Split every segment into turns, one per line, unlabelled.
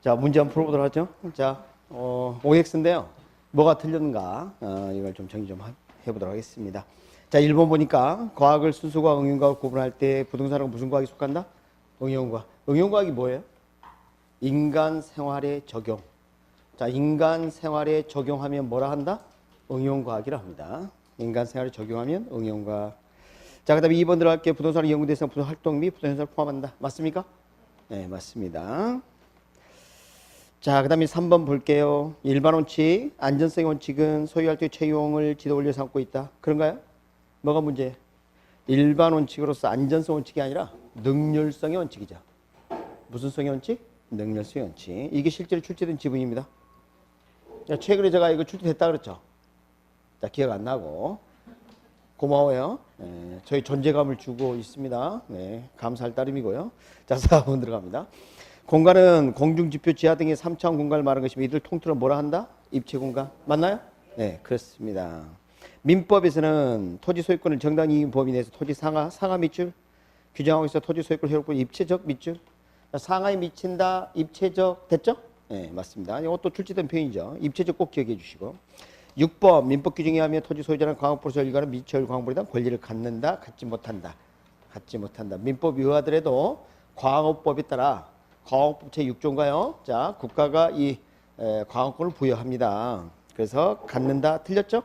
자, 문제 한번 풀어보도록 하죠. 자, OX인데요. 뭐가 틀렸는가? 이걸 좀 정리 좀 해보도록 하겠습니다. 자, 1번 보니까 과학을 순수과 응용과학을 구분할 때 부동산은 무슨 과학이 속한다? 응용과학. 응용과학이 뭐예요? 인간 생활에 적용. 자, 인간 생활에 적용하면 뭐라 한다? 응용과학이라 합니다. 인간 생활에 적용하면 응용과학. 자, 그 다음에 2번 들어갈게요. 부동산의 연구 대상, 부동산 활동 및 부동산 현상을 포함한다. 맞습니까? 네, 맞습니다. 자, 그 다음에 3번 볼게요. 일반 원칙, 안전성의 원칙은 소유할 때 채용을 지도 원리로 삼고 있다. 그런가요? 뭐가 문제예요? 일반 원칙으로서 안전성 원칙이 아니라 능률성의 원칙이죠. 무슨 성의 원칙? 능률성의 원칙. 이게 실제로 출제된 지분입니다. 자, 최근에 제가 이거 출제됐다 그랬죠? 자, 기억 안 나고. 고마워요. 네, 저희 존재감을 주고 있습니다. 네, 감사할 따름이고요. 자, 4번 들어갑니다. 공간은 공중지표 지하 등의 3차원 공간을 말하는 것이며 이들 통틀어 뭐라 한다? 입체 공간. 맞나요? 네, 그렇습니다. 민법에서는 토지 소유권을 정당히 이긴 범위 내에서 토지 상하 밑줄 규정하고 있어. 토지 소유권 효력권 입체적 밑줄. 상하에 미친다. 입체적 됐죠? 네, 맞습니다. 이것도 출제된 표현이죠. 입체적 꼭 기억해 주시고. 6번 민법 규정에 의하면 토지 소유자는 광업부로서 일가는 미처 광업물에 대한 권리를 갖는다. 갖지 못한다. 갖지 못한다. 민법 위하더라도 광업법에 따라 광업법 제6조인가요? 자, 국가가 이 광업권을 부여합니다. 그래서 갖는다. 틀렸죠?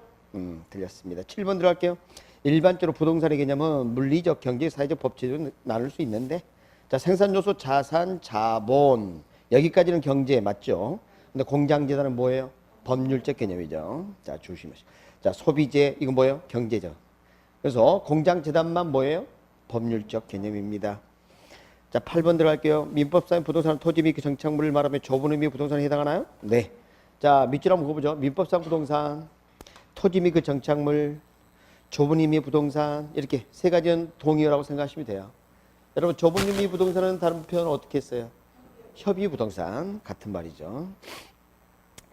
틀렸습니다. 7번 들어갈게요. 일반적으로 부동산의 개념은 물리적, 경제, 사회적, 법제적으로 나눌 수 있는데, 자, 생산요소, 자산, 자본 여기까지는 경제 맞죠? 근데 공장재단은 뭐예요? 법률적 개념이죠. 자, 조심하시고. 자, 소비재 이건 뭐예요? 경제적. 그래서 공장재단만 뭐예요? 법률적 개념입니다. 자, 8번 들어갈게요. 민법상 부동산은 토지 및 그 정착물을 말하면 좁은 의미의 부동산에 해당하나요? 네. 자, 밑줄 한번 그어보죠. 민법상 부동산, 토지 및 그 정착물, 좁은 의미의 부동산 이렇게 세 가지는 동의어라고 생각하시면 돼요. 여러분, 좁은 의미의 부동산은 다른 표현을 어떻게 했어요? 협의 부동산 같은 말이죠.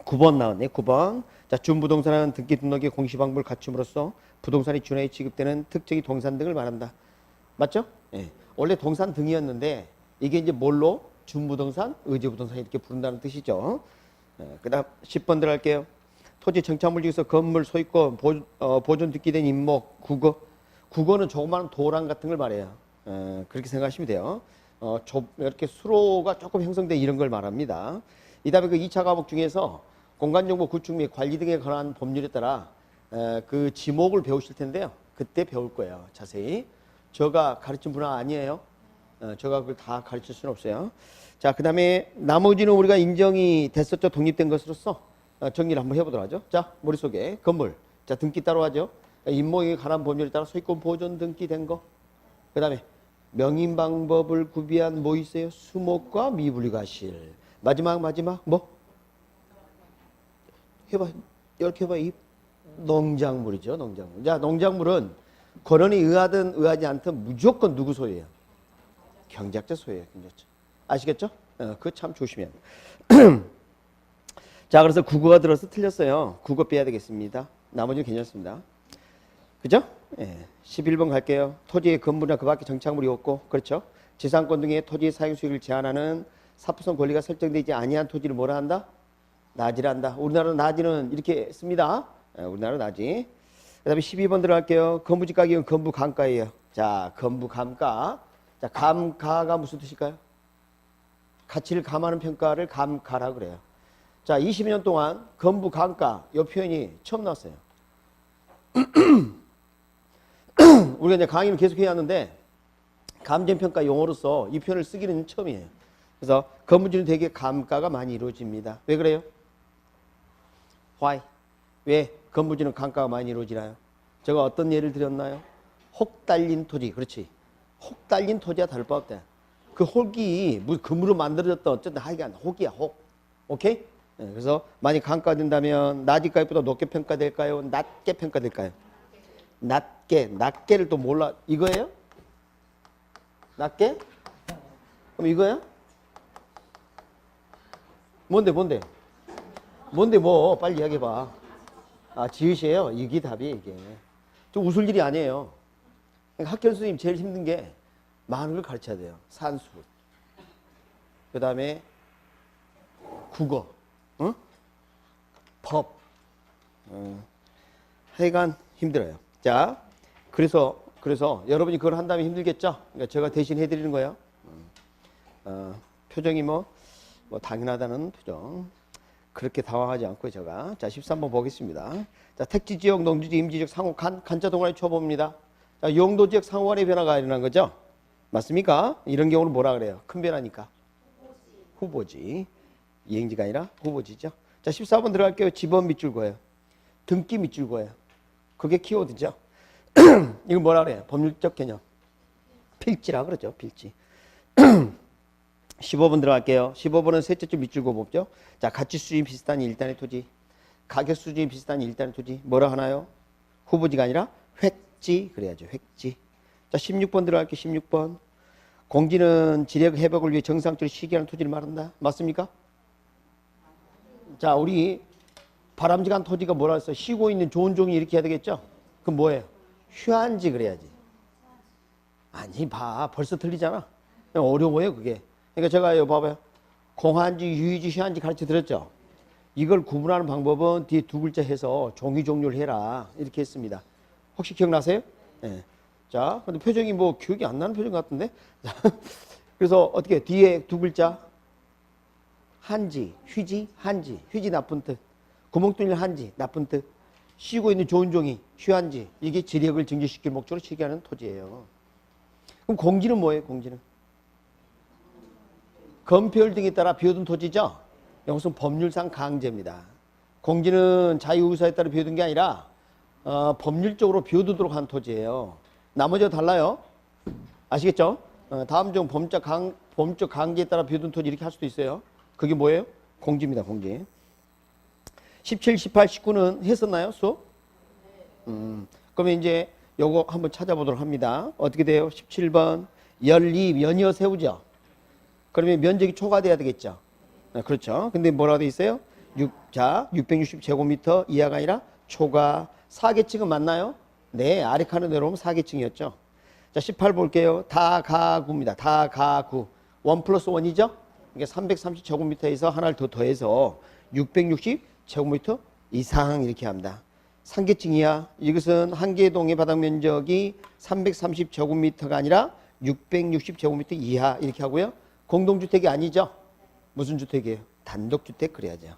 9번 나왔네. 9번. 자, 준부동산은 등기 등록의 공시방법을 갖춤으로써 부동산이 준하에 지급되는 특정의 동산 등을 말한다. 맞죠? 예. 원래 동산 등이었는데 이게 이제 뭘로? 준부동산, 의제부동산 이렇게 부른다는 뜻이죠. 그 다음 10번 들어갈게요. 토지 정착물 중에서 건물, 소유권, 보존 등기된 임목, 국어. 국어는 조그마한 도랑 같은 걸 말해요. 그렇게 생각하시면 돼요. 이렇게 수로가 조금 형성된 이런 걸 말합니다. 이 다음에 그 2차 과목 중에서 공간정보 구축 및 관리 등에 관한 법률에 따라 그 지목을 배우실 텐데요. 그때 배울 거예요. 자세히. 제가 가르친 분야 아니에요. 제가 그걸 다 가르칠 수는 없어요. 자, 그 다음에 나머지는 우리가 인정이 됐었죠. 독립된 것으로서 정리를 한번 해보도록 하죠. 자, 머릿속에 건물. 자, 등기 따로 하죠. 임목에 관한 법률에 따라 소유권 보존 등기된 거. 그 다음에 명인 방법을 구비한 뭐 있어요? 수목과 미분리과실. 마지막 뭐? 해봐. 이렇게 해봐. 이 농작물이죠. 농작물. 자, 농작물은 권한이 의하든 의하지 않든 무조건 누구 소유예요? 경작자 소유예요. 경작자. 아시겠죠? 그거 참 조심해야 돼요. 자, 그래서 국어가 들어서 틀렸어요. 국어 빼야 되겠습니다. 나머지는 괜찮습니다. 그죠? 11번 갈게요. 토지의 건물이나 그 밖에 정착물이 없고, 그렇죠? 지상권 등의 토지의 사용 수익을 제한하는 사표성 권리가 설정되지 아니한 토지를 뭐라 한다? 나지라 한다. 우리나라 나지는 이렇게 씁니다. 우리나라 나지. 그 다음에 12번 들어갈게요. 건부지 가격은 건부 감가예요. 자, 건부 감가. 자, 감가가 무슨 뜻일까요? 가치를 감하는 평가를 감가라 그래요. 자, 20년 동안 건부 감가 이 표현이 처음 나왔어요. 우리가 이제 강의를 계속 해야 하는데 감정평가 용어로서 이 표현을 쓰기는 처음이에요. 그래서 건부지는 되게 감가가 많이 이루어집니다. 왜 그래요? Why? 왜 건부지는 감가가 많이 이루어지나요? 제가 어떤 예를 드렸나요? 혹 달린 토지. 그렇지. 혹 달린 토지와 다를 바 없다. 그 혹이 무슨 금으로 만들어졌던 어쨌든 하여간 혹이야. 혹. 오케이? 그래서 많이 감가된다면 낮이 가격보다 높게 평가될까요? 낮게 평가될까요? 낮게. 낮게를 또 몰라. 이거예요? 낮게? 그럼 이거야? 뭔데 뭐 빨리 이야기해봐. 아, 지읒이에요. 이게 답이 이게. 좀 웃을 일이 아니에요. 그러니까 학교 선생님 제일 힘든 게 많은 걸 가르쳐야 돼요. 산수. 그 다음에 국어, 어? 법. 하여간 힘들어요. 자, 그래서 여러분이 그걸 한다면 힘들겠죠? 그러니까 제가 대신 해드리는 거예요. 표정이 뭐 당연하다는 표정. 그렇게 당황하지 않고 제가. 자, 13번 보겠습니다. 자, 택지 지역, 농지지, 임지적 상호 간자 동안의 초보입니다. 자, 용도 지역 상호 간의 변화가 일어난 거죠? 맞습니까? 이런 경우는 뭐라 그래요? 큰 변화니까. 후보지. 이행지가 아니라 후보지죠. 자, 14번 들어갈게요. 지번 밑줄 그어요. 등기 밑줄 그어요. 그게 키워드죠. 이건 뭐라 그래요? 법률적 개념. 필지라 그러죠. 필지. 15번 들어갈게요. 15번은 셋째 줄 밑줄 그어보죠. 자, 가치 수준이 비슷한 일단의 토지. 가격 수준이 비슷한 일단의 토지. 뭐라 하나요? 후보지가 아니라 획지. 그래야죠. 획지. 자, 16번 들어갈게요. 16번. 공지는 지력 회복을 위해 정상적으로 시기하는 토지를 말한다. 맞습니까? 자, 우리 바람직한 토지가 뭐라 했어? 쉬고 있는 좋은 종이 이렇게 해야 되겠죠? 그럼 뭐예요? 휴한지 그래야지. 아니, 봐. 벌써 틀리잖아. 어려워요, 그게. 그러니까 제가 이거 봐봐요. 공한지, 유의지, 휴한지 가르쳐 드렸죠? 이걸 구분하는 방법은 뒤에 두 글자 해서 종이 종류를 해라. 이렇게 했습니다. 혹시 기억나세요? 네. 자, 근데 표정이 뭐 기억이 안 나는 표정 같은데? 그래서 어떻게 뒤에 두 글자 한지, 휴지, 한지, 휴지 나쁜 뜻. 구멍 뚫린 한지, 나쁜 뜻. 쉬고 있는 좋은 종이, 휴한지. 이게 지력을 증진시킬 목적으로 시기하는 토지예요. 그럼 공지는 뭐예요, 공지는? 건폐율 등에 따라 비워둔 토지죠? 이것은 법률상 강제입니다. 공지는 자유의사에 따라 비워둔 게 아니라 법률적으로 비워두도록 한 토지예요. 나머지가 달라요. 아시겠죠? 다음 중 법적 강제에 따라 비워둔 토지 이렇게 할 수도 있어요. 그게 뭐예요? 공지입니다. 공지. 17, 18, 19는 했었나요? 수업? 그러면 이제 요거 한번 찾아보도록 합니다. 어떻게 돼요? 17번 연립, 연이어 세우죠. 그러면 면적이 초과돼야 되겠죠. 그렇죠. 근데 뭐라고 돼 있어요? 660제곱미터 이하가 아니라 초과. 4계층은 맞나요? 네, 아래 칸으로 내려오면 4계층이었죠. 자, 18 볼게요. 다가구입니다. 다가구. 1 플러스 1이죠? 이게 330제곱미터에서 하나를 더 더해서 660제곱미터 이상 이렇게 합니다. 3계층 이하. 이것은 한 개의 동의 바닥 면적이 330제곱미터가 아니라 660제곱미터 이하 이렇게 하고요. 공동주택이 아니죠? 무슨 주택이에요? 단독주택 그래야죠.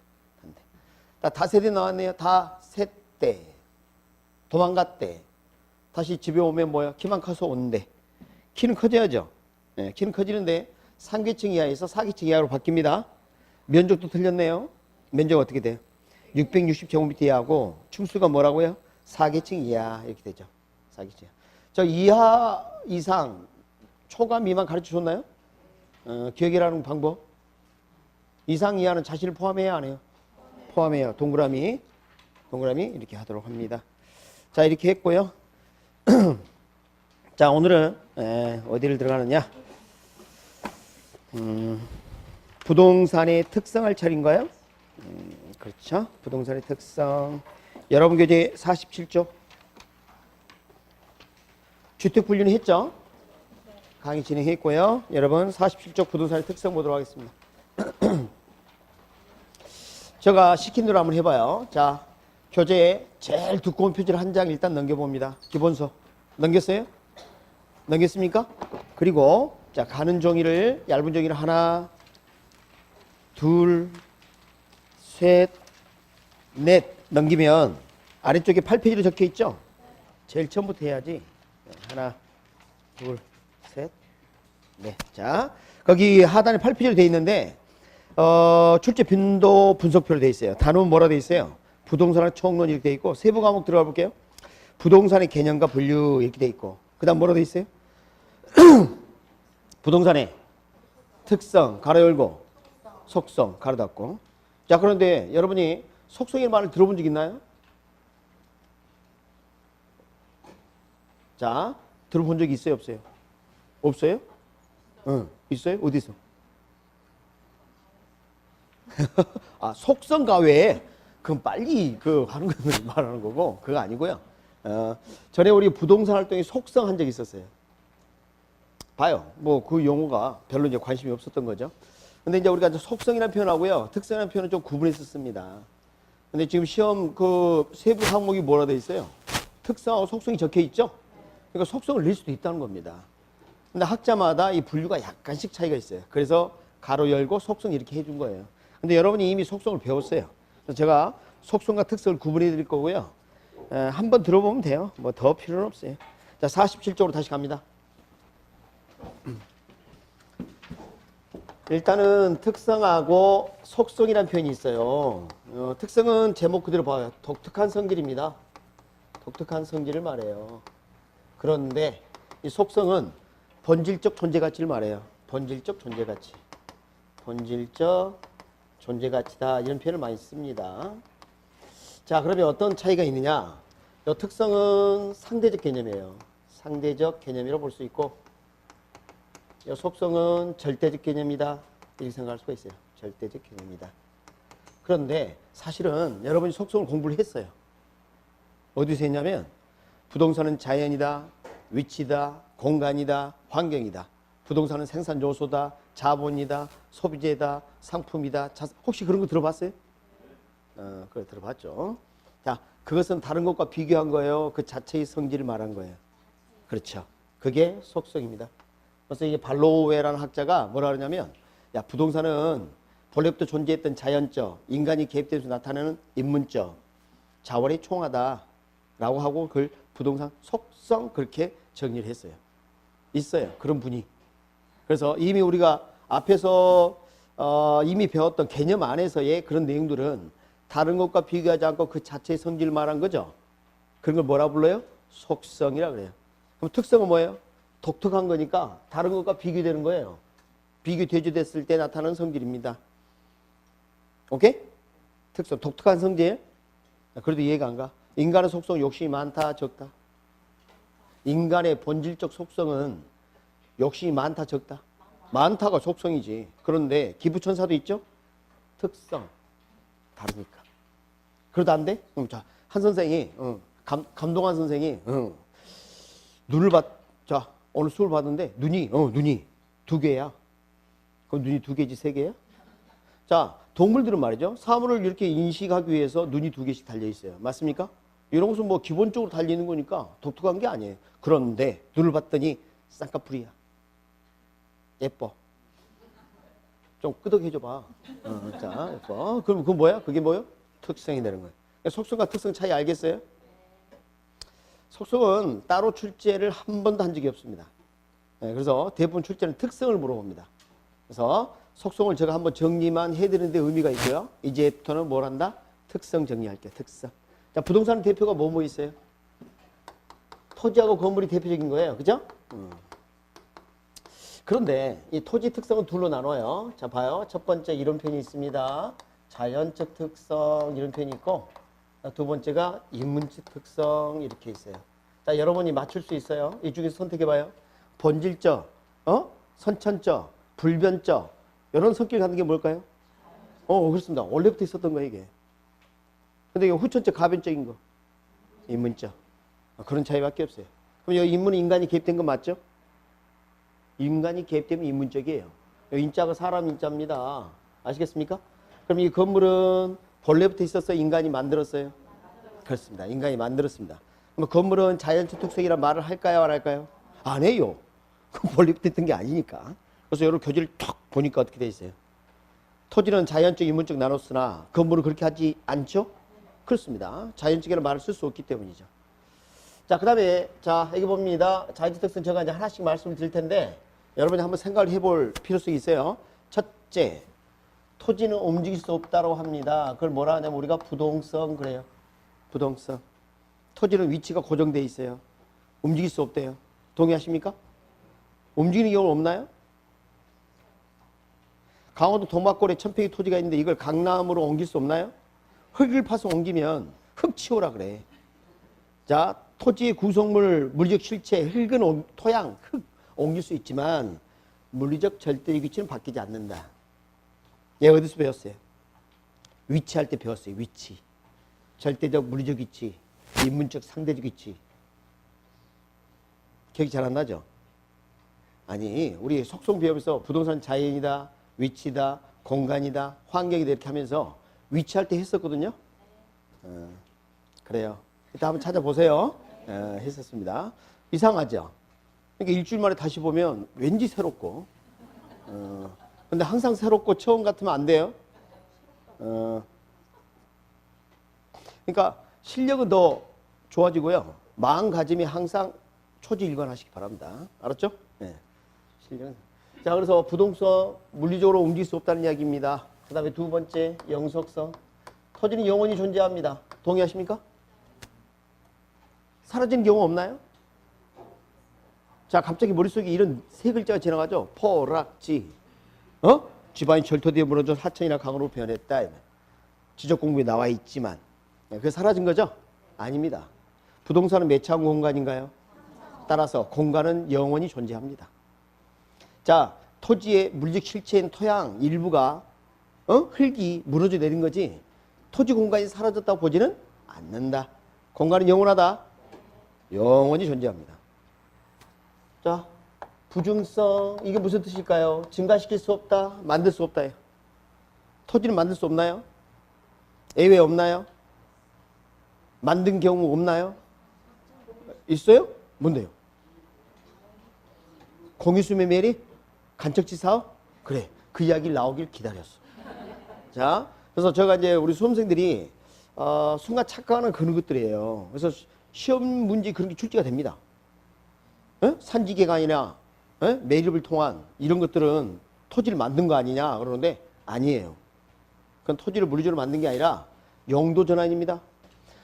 다세대 나왔네요. 다셋대. 도망갔대. 다시 집에 오면 뭐야? 키만 커서 온대. 키는 커져야죠. 네, 키는 커지는데 3계층 이하에서 4계층 이하로 바뀝니다. 면적도 틀렸네요. 면적 어떻게 돼요? 660제곱미터 이하고 층수가 뭐라고요? 4계층 이하 이렇게 되죠. 4계층 이하. 저 이하 이상 초과 미만 가르쳐 줬나요? 기억이라는 방법. 이상 이하는 자신을 포함해야 안 해요? 포함해요. 동그라미 이렇게 하도록 합니다. 자, 이렇게 했고요. 자, 오늘은 어디를 들어가느냐? 부동산의 특성을 차린가요? 그렇죠. 부동산의 특성. 여러분 교재 47쪽. 주택 분류는 했죠? 강의 진행했고요. 여러분 47쪽 부동산의 특성 보도록 하겠습니다. 제가 시킨 대로 한번 해봐요. 자, 교재에 제일 두꺼운 표지를 한 장 일단 넘겨봅니다. 기본서. 넘겼어요? 넘겼습니까? 그리고 자, 가는 종이를 얇은 종이를 하나, 둘, 셋, 넷 넘기면 아래쪽에 8페이지로 적혀 있죠? 제일 처음부터 해야지. 하나, 둘, 셋, 넷. 자, 거기 하단에 8페이지로 되어 있는데 출제 빈도 분석표로 되어 있어요. 단어는 뭐라 되어 있어요? 부동산의 총론 이렇게 되어 있고 세부 과목 들어가 볼게요. 부동산의 개념과 분류 이렇게 되어 있고 그 다음 뭐라 되어 있어요? 부동산의 특성 가로 열고 속성 가로 닫고. 자, 그런데 여러분이 속성의 말을 들어본 적 있나요? 자, 들어본 적이 있어요 없어요? 없어요? 응, 있어요? 어디서? 아, 속성 가외에 그건 빨리 하는 걸 말하는 거고 그거 아니고요. 전에 우리 부동산 활동에 속성 한 적이 있었어요. 봐요. 뭐 그 용어가 별로 이제 관심이 없었던 거죠. 근데 이제 우리가 이제 속성이라는 표현하고요, 특성이라는 표현은 좀 구분해서 씁니다. 근데 지금 시험 그 세부 항목이 뭐라 돼 있어요? 특성하고 속성이 적혀 있죠? 그러니까 속성을 낼 수도 있다는 겁니다. 근데 학자마다 이 분류가 약간씩 차이가 있어요. 그래서 가로 열고 속성 이렇게 해준 거예요. 근데 여러분이 이미 속성을 배웠어요. 그래서 제가 속성과 특성을 구분해 드릴 거고요. 한번 들어보면 돼요. 뭐 더 필요는 없어요. 자, 47쪽으로 다시 갑니다. 일단은 특성하고 속성이라는 표현이 있어요. 특성은 제목 그대로 봐요. 독특한 성질입니다. 독특한 성질을 말해요. 그런데 이 속성은 본질적 존재 가치를 말해요. 본질적 존재 가치. 본질적 존재 가치다. 이런 표현을 많이 씁니다. 자, 그러면 어떤 차이가 있느냐? 이 특성은 상대적 개념이에요. 상대적 개념이라고 볼 수 있고, 이 속성은 절대적 개념이다. 이렇게 생각할 수가 있어요. 절대적 개념이다. 그런데 사실은 여러분이 속성을 공부를 했어요. 어디서 했냐면 부동산은 자연이다, 위치다, 공간이다, 환경이다. 부동산은 생산 요소다, 자본이다, 소비재다, 상품이다. 혹시 그런 거 들어봤어요? 그래 들어봤죠. 자, 그것은 다른 것과 비교한 거예요. 그 자체의 성질을 말한 거예요. 그렇죠. 그게 속성입니다. 그래서 이게 발로웨라는 학자가 뭐라 그러냐면, 야, 부동산은 본래부터 존재했던 자연적, 인간이 개입돼서 나타나는 인문적 자원의 총하다 라고 하고 그걸 부동산 속성 그렇게 정리를 했어요. 있어요. 그런 분이. 그래서 이미 우리가 앞에서 이미 배웠던 개념 안에서의 그런 내용들은 다른 것과 비교하지 않고 그 자체의 성질을 말한 거죠. 그런 걸 뭐라 불러요? 속성이라 그래요. 그럼 특성은 뭐예요? 독특한 거니까 다른 것과 비교되는 거예요. 비교 대조됐을 때 나타나는 성질입니다. 오케이? 특성, 독특한 성질. 그래도 이해가 안 가? 인간의 속성 욕심이 많다, 적다? 인간의 본질적 속성은 욕심이 많다, 적다? 많다가 속성이지. 그런데 기부천사도 있죠? 특성. 다르니까. 그래도 안 돼? 자, 한 선생이, 감동한 선생이, 눈을 자, 오늘 수업을 받는데, 눈이 두 개야. 그럼 눈이 두 개지, 세 개야? 자, 동물들은 말이죠. 사물을 이렇게 인식하기 위해서 눈이 두 개씩 달려있어요. 맞습니까? 이런 것은 뭐 기본적으로 달리는 거니까 독특한 게 아니에요. 그런데 눈을 봤더니 쌍꺼풀이야. 예뻐. 좀 끄덕해줘봐. 자, 예뻐. 그럼 그건 뭐야? 그게 뭐예요? 특성이 되는 거예요. 속성과 특성 차이 알겠어요? 속성은 따로 출제를 한 번도 한 적이 없습니다. 그래서 대부분 출제는 특성을 물어봅니다. 그래서 속성을 제가 한번 정리만 해드리는데 의미가 있고요. 이제부터는 뭘 한다? 특성 정리할게요. 특성. 자, 부동산 대표가 뭐 있어요? 토지하고 건물이 대표적인 거예요. 그죠? 그런데 이 토지 특성은 둘로 나눠요. 자, 봐요. 첫 번째 이론편이 있습니다. 자연적 특성 이런 편이 있고, 두 번째가 인문적 특성 이렇게 있어요. 자, 여러분이 맞출 수 있어요. 이 중에서 선택해봐요. 본질적, 선천적, 불변적 이런 성격을 갖는 게 뭘까요? 그렇습니다. 원래부터 있었던 거예요, 이게. 근데 이게 후천적, 가변적인 거. 인문적. 그런 차이밖에 없어요. 그럼 여기 인문은 인간이 개입된 거 맞죠? 인간이 개입되면 인문적이에요. 인자가 사람 인자입니다. 아시겠습니까? 그럼 이 건물은 본래부터 있었어요? 인간이 만들었어요? 그렇습니다. 인간이 만들었습니다. 그럼 건물은 자연적 특성이란 말을 할까요? 안 할까요? 안 해요. 그건 본래부터 있던 게 아니니까. 그래서 여러 교재를 탁 보니까 어떻게 돼 있어요? 토지는 자연적, 인문적 나눴으나 건물은 그렇게 하지 않죠? 그렇습니다. 자연적이라는 말을 쓸 수 없기 때문이죠. 자, 그 다음에, 자, 여기 봅니다. 자연적 특성 제가 이제 하나씩 말씀을 드릴 텐데, 여러분이 한번 생각을 해볼 필요성이 있어요. 첫째, 토지는 움직일 수 없다고 합니다. 그걸 뭐라 하냐면 우리가 부동성 그래요. 부동성. 토지는 위치가 고정되어 있어요. 움직일 수 없대요. 동의하십니까? 움직이는 경우 없나요? 강원도 동막골에 천평의 토지가 있는데 이걸 강남으로 옮길 수 없나요? 흙을 파서 옮기면 흙 치우라 그래. 자, 토지의 구성물, 물리적 실체, 흙은 토양, 흙 옮길 수 있지만 물리적 절대적 위치는 바뀌지 않는다. 얘 어디서 배웠어요? 위치할 때 배웠어요. 위치. 절대적 물리적 위치, 인문적 상대적 위치. 기억이 잘 안 나죠? 아니, 우리 속성 배우면서 부동산 자연이다, 위치다, 공간이다, 환경이다 이렇게 하면서 위치할 때 했었거든요. 그래요. 이따 한번 찾아보세요. 했었습니다. 이상하죠? 그러니까 일주일 만에 다시 보면 왠지 새롭고, 근데 항상 새롭고 처음 같으면 안 돼요. 그러니까 실력은 더 좋아지고요. 마음가짐이 항상 초지일관하시기 바랍니다. 알았죠? 네. 실력은. 자, 그래서 부동성, 물리적으로 옮길 수 없다는 이야기입니다. 그 다음에 두 번째, 영속성. 토지는 영원히 존재합니다. 동의하십니까? 사라지는 경우 없나요? 자, 갑자기 머릿속에 이런 세 글자가 지나가죠? 포락지. 지반이 절토되어 무너져 하천이나 강으로 변했다. 지적 공부에 나와 있지만. 그게 사라진 거죠? 아닙니다. 부동산은 매차한 공간인가요? 따라서 공간은 영원히 존재합니다. 자, 토지의 물리적 실체인 토양 일부가 흙이 무너져 내린 거지 토지 공간이 사라졌다고 보지는 않는다. 공간은 영원하다. 영원히 존재합니다. 자, 부중성 이게 무슨 뜻일까요? 증가시킬 수 없다, 만들 수 없다예요. 토지는 만들 수 없나요? 예외 없나요? 만든 경우 없나요? 있어요? 뭔데요? 공유수매매리? 간척지 사업? 그래, 그 이야기를 나오길 기다렸어. 자, 그래서 제가 이제 우리 수험생들이 순간 착각하는 그런 것들이에요. 그래서 시험 문제 그런 게 출제가 됩니다. 산지개간이나 매립을 통한 이런 것들은 토지를 만든 거 아니냐 그러는데 아니에요. 그건 토지를 물리적으로 만든 게 아니라 용도 전환입니다.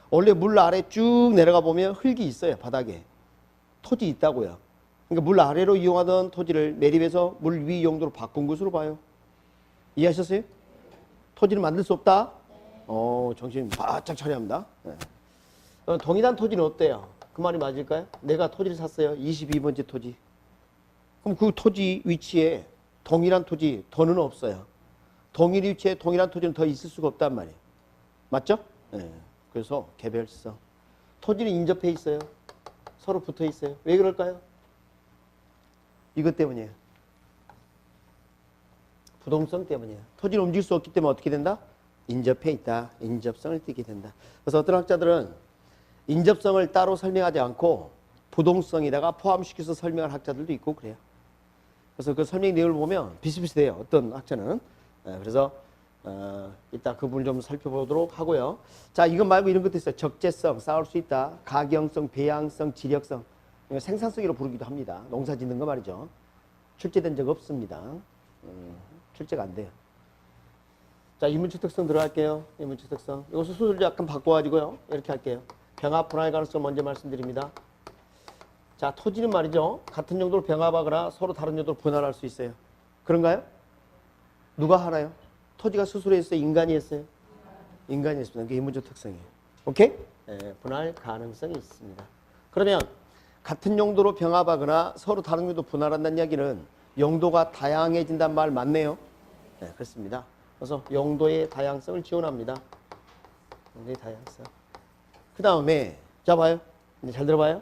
원래 물 아래 쭉 내려가 보면 흙이 있어요. 바닥에. 토지 있다고요. 그러니까 물 아래로 이용하던 토지를 매립해서 물 위 용도로 바꾼 것으로 봐요. 이해하셨어요? 토지를 만들 수 없다? 정신 바짝 차려야 합니다. 네. 동일한 토지는 어때요? 그 말이 맞을까요? 내가 토지를 샀어요. 22번째 토지. 그럼 그 토지 위치에 동일한 토지 더는 없어요. 동일 위치에 동일한 토지는 더 있을 수가 없단 말이에요. 맞죠? 네. 그래서 개별성. 토지는 인접해 있어요. 서로 붙어 있어요. 왜 그럴까요? 이것 때문이에요. 부동성 때문이에요. 토지를 움직일 수 없기 때문에 어떻게 된다? 인접해 있다. 인접성을 띠게 된다. 그래서 어떤 학자들은 인접성을 따로 설명하지 않고 부동성에다가 포함시켜서 설명할 학자들도 있고 그래요. 그래서 그 설명 내용을 보면 비슷비슷해요. 어떤 학자는. 그래서 이따 그 부분을 좀 살펴보도록 하고요. 자, 이것 말고 이런 것도 있어요. 적재성, 쌓을 수 있다. 가경성, 배양성, 지력성. 생산성이라고 부르기도 합니다. 농사 짓는 거 말이죠. 출제된 적 없습니다. 출제가 안 돼요. 자, 인문적 특성 들어갈게요. 인문적 특성. 이것을 수술을 약간 바꿔가지고요. 이렇게 할게요. 병합 분할 가능성 먼저 말씀드립니다. 자, 토지는 말이죠. 같은 용도로 병합하거나 서로 다른 용도로 분할할 수 있어요. 그런가요? 누가 하나요? 토지가 스스로 했어요? 인간이 했어요? 인간이 했습니다. 그게 인문적 특성이에요. 오케이? 네, 분할 가능성이 있습니다. 그러면 같은 용도로 병합하거나 서로 다른 용도로 분할한다는 이야기는 용도가 다양해진다는 말 맞네요. 네, 그렇습니다. 그래서 용도의 다양성을 지원합니다. 용도의 다양성. 그 다음에 자 봐요. 이제 잘 들어봐요.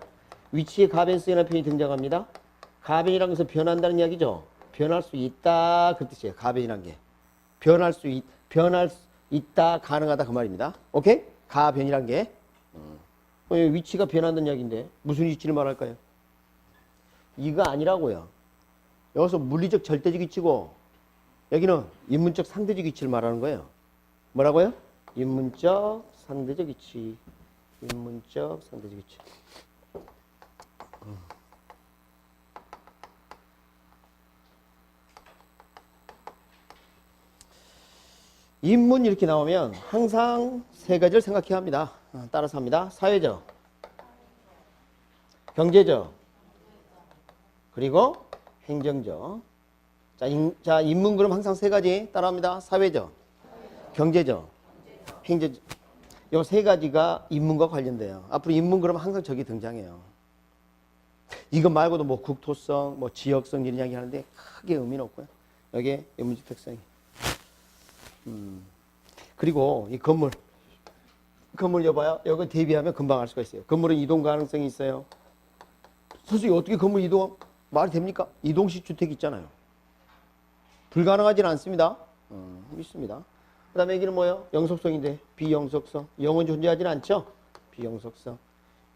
위치에 가변성이라는 표현이 등장합니다. 가변이라는 것은 변한다는 이야기죠. 변할 수 있다 그 뜻이에요. 가변이라는 게 변할 수 있다 가능하다 그 말입니다. 오케이? 가변이라는 게 위치가 변한다는 이야기인데 무슨 위치를 말할까요? 이거 아니라고요. 여기서 물리적 절대적 위치고 여기는 인문적 상대적 위치를 말하는 거예요. 뭐라고요? 인문적 상대적 위치. 인문적 상대적 위치. 인문 이렇게 나오면 항상 세 가지를 생각해야 합니다. 따라서 합니다. 사회적, 경제적, 그리고 행정적. 자, 인문 그럼 항상 세 가지 따라합니다. 사회적, 경제적, 행정적. 요 세 가지가 인문과 관련돼요. 앞으로 인문 그러면 항상 저기 등장해요. 이거 말고도 뭐 국토성, 뭐 지역성 이런 이야기 하는데 크게 의미는 없고요. 여기에 인문적 특성이. 그리고 이 건물 여봐요. 여기 대비하면 금방 알 수가 있어요. 건물은 이동 가능성이 있어요. 선생님 어떻게 건물 이동 말이 됩니까? 이동식 주택 있잖아요. 불가능하지는 않습니다. 있습니다. 그 다음에 여기는 뭐예요? 영속성인데 비영속성. 영은 존재하지는 않죠? 비영속성.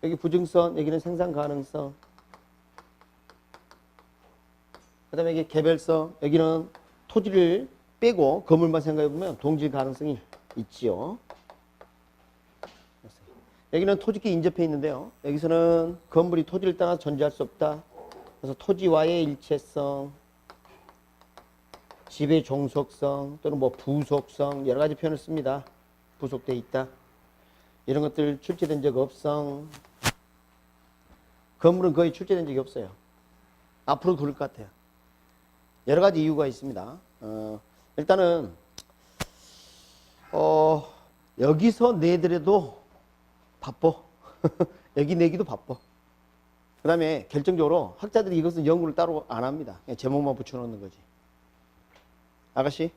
여기 부증성, 여기는 생산 가능성. 그 다음에 여기 개별성, 여기는 토지를 빼고 건물만 생각해보면 동질 가능성이 있지요. 여기는 토지기 인접해 있는데요. 여기서는 건물이 토지를 떠나 존재할 수 없다. 그래서 토지와의 일체성, 집의 종속성 또는 뭐 부속성 여러 가지 표현을 씁니다. 부속되어 있다. 이런 것들 출제된 적 없성. 건물은 거의 출제된 적이 없어요. 앞으로 그럴 것 같아요. 여러 가지 이유가 있습니다. 일단은 여기서 내더라도 바빠. 여기 내기도 바빠. 그 다음에 결정적으로 학자들이 이것은 연구를 따로 안 합니다. 그냥 제목만 붙여놓는 거지. 아가씨,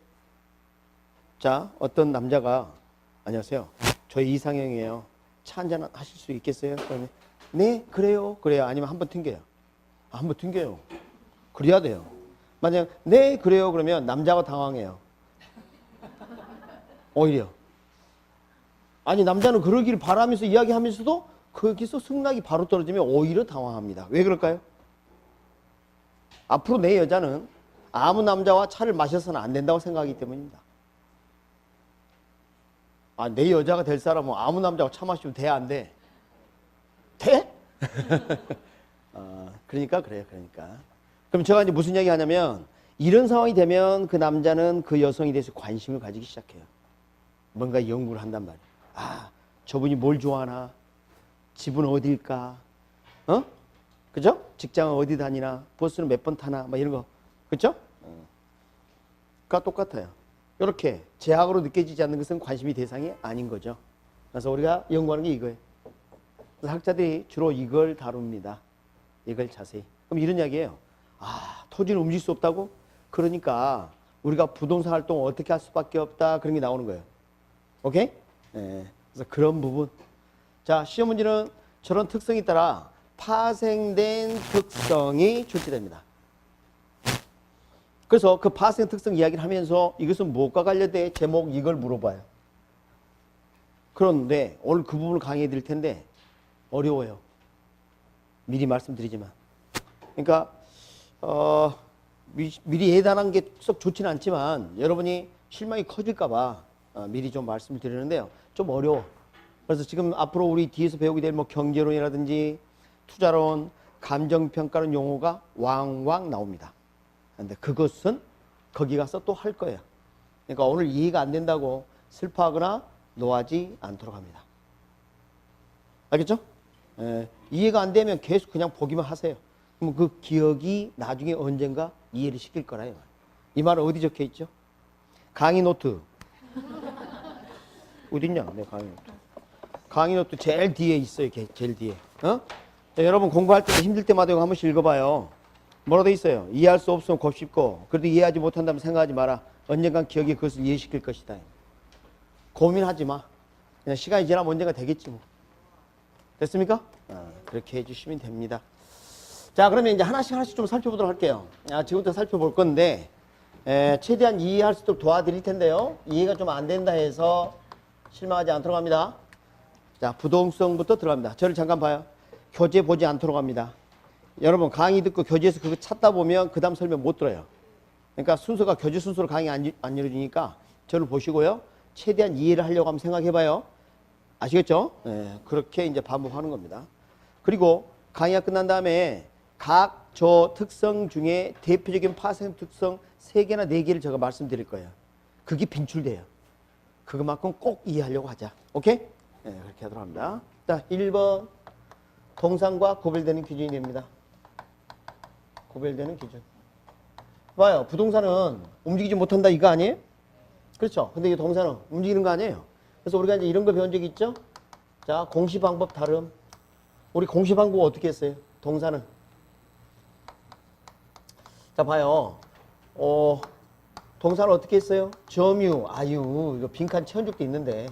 자, 어떤 남자가 안녕하세요. 저 이상형이에요. 차 한잔 하실 수 있겠어요? 그러면 네, 그래요. 그래요. 아니면 한번 튕겨요. 한번 튕겨요. 그래야 돼요. 만약 네, 그래요. 그러면 남자가 당황해요. 오히려. 아니, 남자는 그러기를 바라면서 이야기하면서도 거기서 승낙이 바로 떨어지면 오히려 당황합니다. 왜 그럴까요? 앞으로 내 여자는 아무 남자와 차를 마셔서는 안 된다고 생각하기 때문입니다. 아, 내 여자가 될 사람은 아무 남자와 차 마시면 돼, 안 돼? 돼? 그러니까 그래요. 그러니까. 그럼 제가 이제 무슨 이야기 하냐면 이런 상황이 되면 그 남자는 그 여성에 대해서 관심을 가지기 시작해요. 뭔가 연구를 한단 말이에요. 아, 저분이 뭘 좋아하나? 집은 어디일까? 그죠? 직장은 어디 다니나? 버스는 몇 번 타나? 막 이런 거. 그죠? 그가 똑같아요. 이렇게 제약으로 느껴지지 않는 것은 관심이 대상이 아닌 거죠. 그래서 우리가 연구하는 게 이거예요. 그래서 학자들이 주로 이걸 다룹니다. 이걸 자세히. 그럼 이런 이야기예요. 아, 토지는 움직일 수 없다고? 그러니까 우리가 부동산 활동을 어떻게 할 수밖에 없다. 그런 게 나오는 거예요. 오케이? 네. 그래서 그런 부분. 자, 시험 문제는 저런 특성에 따라 파생된 특성이 출제됩니다. 그래서 그 파생 특성 이야기를 하면서 이것은 무엇과 관련돼? 제목 이걸 물어봐요. 그런데 오늘 그 부분을 강의해 드릴 텐데 어려워요. 미리 말씀드리지만. 그러니까 미리 예단한 게 썩 좋지는 않지만 여러분이 실망이 커질까 봐 미리 좀 말씀을 드리는데요. 좀 어려워. 그래서 지금 앞으로 우리 뒤에서 배우게 될 뭐 경제론이라든지 투자론, 감정평가론 용어가 왕왕 나옵니다. 근데 그것은 거기 가서 또 할 거예요. 그러니까 오늘 이해가 안 된다고 슬퍼하거나 노하지 않도록 합니다. 알겠죠? 이해가 안 되면 계속 그냥 보기만 하세요. 그럼 그 기억이 나중에 언젠가 이해를 시킬 거라요. 이 말은 어디 적혀 있죠? 강의 노트. 어딨냐? 네, 강의 노트. 강의 노트 제일 뒤에 있어요. 제일 뒤에. 자, 여러분 공부할 때 힘들 때마다 이거 한 번씩 읽어봐요. 뭐라고 돼 있어요? 이해할 수 없으면 곱씹고 그래도 이해하지 못한다면 생각하지 마라. 언젠간 기억이 그것을 이해시킬 것이다. 고민하지 마. 그냥 시간이 지나면 언젠가 되겠지 뭐. 됐습니까? 그렇게 해주시면 됩니다. 자, 그러면 이제 하나씩 좀 살펴보도록 할게요. 지금부터 살펴볼 건데 최대한 이해할 수 있도록 도와드릴 텐데요. 이해가 좀 안 된다 해서 실망하지 않도록 합니다. 자, 부동성부터 들어갑니다. 저를 잠깐 봐요. 교재 보지 않도록 합니다. 여러분 강의 듣고 교재에서 그거 찾다 보면 그 다음 설명 못 들어요. 그러니까 순서가 교재 순서로 강의 안 이루어지니까 저를 보시고요. 최대한 이해를 하려고 한번 생각해봐요. 아시겠죠? 네, 그렇게 이제 반복하는 겁니다. 그리고 강의가 끝난 다음에 각 저 특성 중에 대표적인 파생 특성 3개나 4개를 제가 말씀드릴 거예요. 그게 빈출돼요. 그것만큼 꼭 이해하려고 하자. 오케이? 네, 그렇게 하도록 합니다. 자, 1번 동상과 구별되는 기준이 됩니다. 구별되는 기준. 봐요. 부동산은 움직이지 못한다 이거 아니에요? 그렇죠. 근데 이 동산은 움직이는 거 아니에요? 그래서 우리가 이제 이런 거 배운 적이 있죠? 자, 공시 방법 다름. 우리 공시 방법 어떻게 했어요? 동산은. 자, 봐요. 동산은 어떻게 했어요? 점유, 아유, 이거 빈칸 채운 적도 있는데.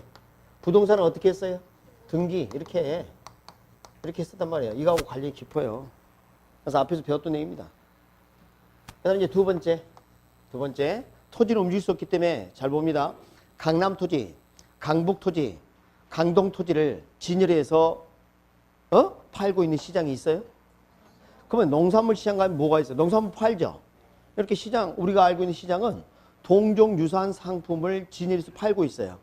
부동산은 어떻게 했어요? 등기, 이렇게 했었단 말이에요. 이거하고 관련이 깊어요. 그래서 앞에서 배웠던 얘기입니다. 그 다음에 이제 두 번째. 두 번째, 토지를 움직일 수 없기 때문에 잘 봅니다. 강남 토지, 강북 토지, 강동 토지를 진열해서 팔고 있는 시장이 있어요? 그러면 농산물 시장 가면 뭐가 있어요? 농산물 팔죠. 이렇게 시장, 우리가 알고 있는 시장은 동종 유사한 상품을 진열해서 팔고 있어요.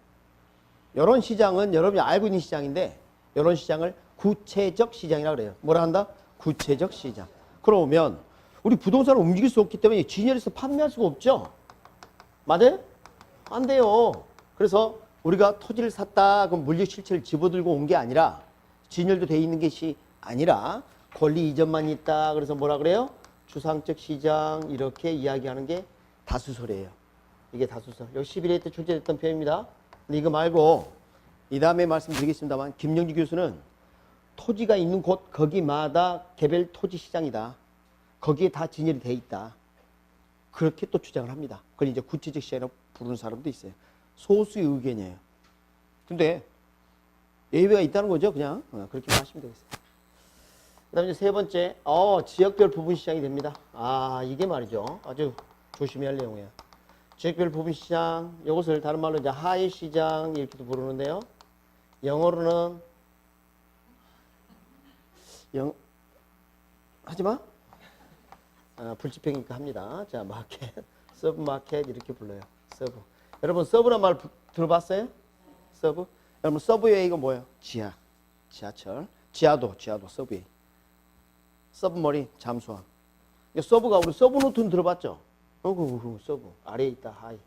이런 시장은 여러분이 알고 있는 시장인데 이런 시장을 구체적 시장이라고 그래요. 뭐라 한다? 구체적 시장. 그러면 우리 부동산을 움직일 수 없기 때문에 진열해서 판매할 수가 없죠. 맞아요? 안 돼요. 그래서 우리가 토지를 샀다 그럼 물리 실체를 집어들고 온 게 아니라 진열도 돼 있는 것이 아니라 권리 이전만 있다. 그래서 뭐라 그래요? 주상적 시장 이렇게 이야기하는 게 다수설이에요. 이게 다수설. 여기 11회 때 출제됐던 표현입니다. 근데 이거 말고 이 다음에 말씀드리겠습니다만 김영지 교수는 토지가 있는 곳 거기마다 개별 토지 시장이다. 거기에 다 진열이 돼 있다. 그렇게 또 주장을 합니다. 그걸 이제 구체적 시장이라고 부르는 사람도 있어요. 소수의 의견이에요. 근데 예외가 있다는 거죠. 그냥 그렇게 하시면 되겠어요. 그 다음에 세 번째, 지역별 부분 시장이 됩니다. 이게 말이죠. 아주 조심해야 할 내용이에요. 지역별 부분 시장, 이것을 다른 말로 이제 하위 시장 이렇게도 부르는데요. 영어로는 하지마. 불집행이니까 합니다. 자, 마켓, 서브 마켓 이렇게 불러요. 서브. 여러분 서브란 말 들어봤어요? 서브? 여러분 서브웨이 이거 뭐예요? 지하철. 지하도 서브웨이. 서브머린 잠수함. 서브가 우리 서브노트는 들어봤죠? 서브 아래에 있다 하이.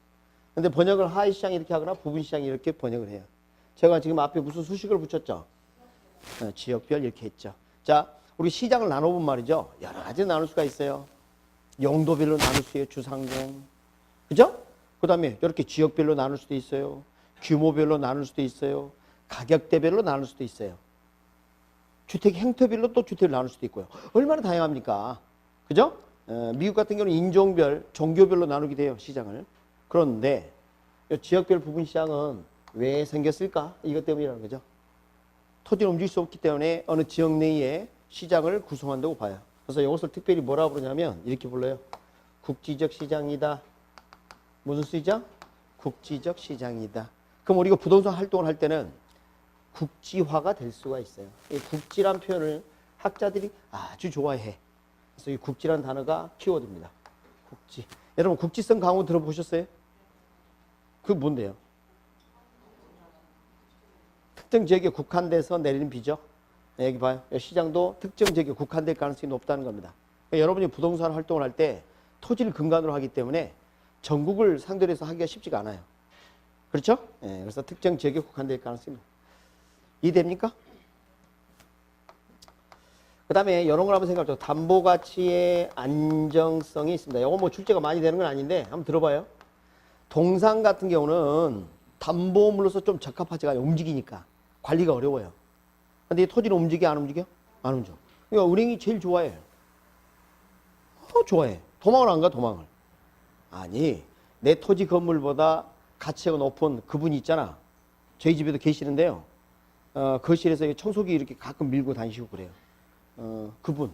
근데 번역을 하이 시장 이렇게 하거나 부분 시장 이렇게 번역을 해요. 제가 지금 앞에 무슨 수식을 붙였죠? 지역별 이렇게 했죠. 자, 우리 시장을 나눠본 말이죠. 여러 가지 나눌 수가 있어요. 용도별로 나눌 수 있어요. 주상종. 그죠? 그 다음에 이렇게 지역별로 나눌 수도 있어요. 규모별로 나눌 수도 있어요. 가격대별로 나눌 수도 있어요. 주택 행태별로 또 주택을 나눌 수도 있고요. 얼마나 다양합니까? 그죠? 미국 같은 경우는 인종별, 종교별로 나누게 돼요. 시장을. 그런데 지역별 부분 시장은 왜 생겼을까? 이것 때문이라는 거죠. 토지를 움직일 수 없기 때문에 어느 지역 내에 시장을 구성한다고 봐요. 그래서 이것을 특별히 뭐라고 부르냐면 이렇게 불러요. 국지적 시장이다. 무슨 시장? 국지적 시장이다. 그럼 우리가 부동산 활동을 할 때는 국지화가 될 수가 있어요. 이 국지란 표현을 학자들이 아주 좋아해. 그래서 이 국지란 단어가 키워드입니다. 국지. 여러분 국지성 강호 들어보셨어요? 그게 뭔데요? 특정 지역에 국한돼서 내리는 비죠. 네, 여기 봐요. 시장도 특정 지역에 국한될 가능성이 높다는 겁니다. 그러니까 여러분이 부동산 활동을 할 때 토지를 근간으로 하기 때문에 전국을 상대로 해서 하기가 쉽지가 않아요. 그렇죠? 네, 그래서 특정 지역에 국한될 가능성이 높아요. 이해됩니까? 그 다음에 이런 걸 한번 생각해보죠. 담보가치의 안정성이 있습니다. 이거 뭐 출제가 많이 되는 건 아닌데 한번 들어봐요. 동산 같은 경우는 담보물로서 좀 적합하지가 않아요. 움직이니까 관리가 어려워요. 근데 이 토지는 움직여 안 움직여? 안 움직여. 그러니까 은행이 제일 좋아해. 좋아해. 도망을 안 가, 도망을. 아니, 내 토지 건물보다 가치가 높은 그분이 있잖아. 저희 집에도 계시는데요. 거실에서 청소기 이렇게 가끔 밀고 다니시고 그래요. 그분.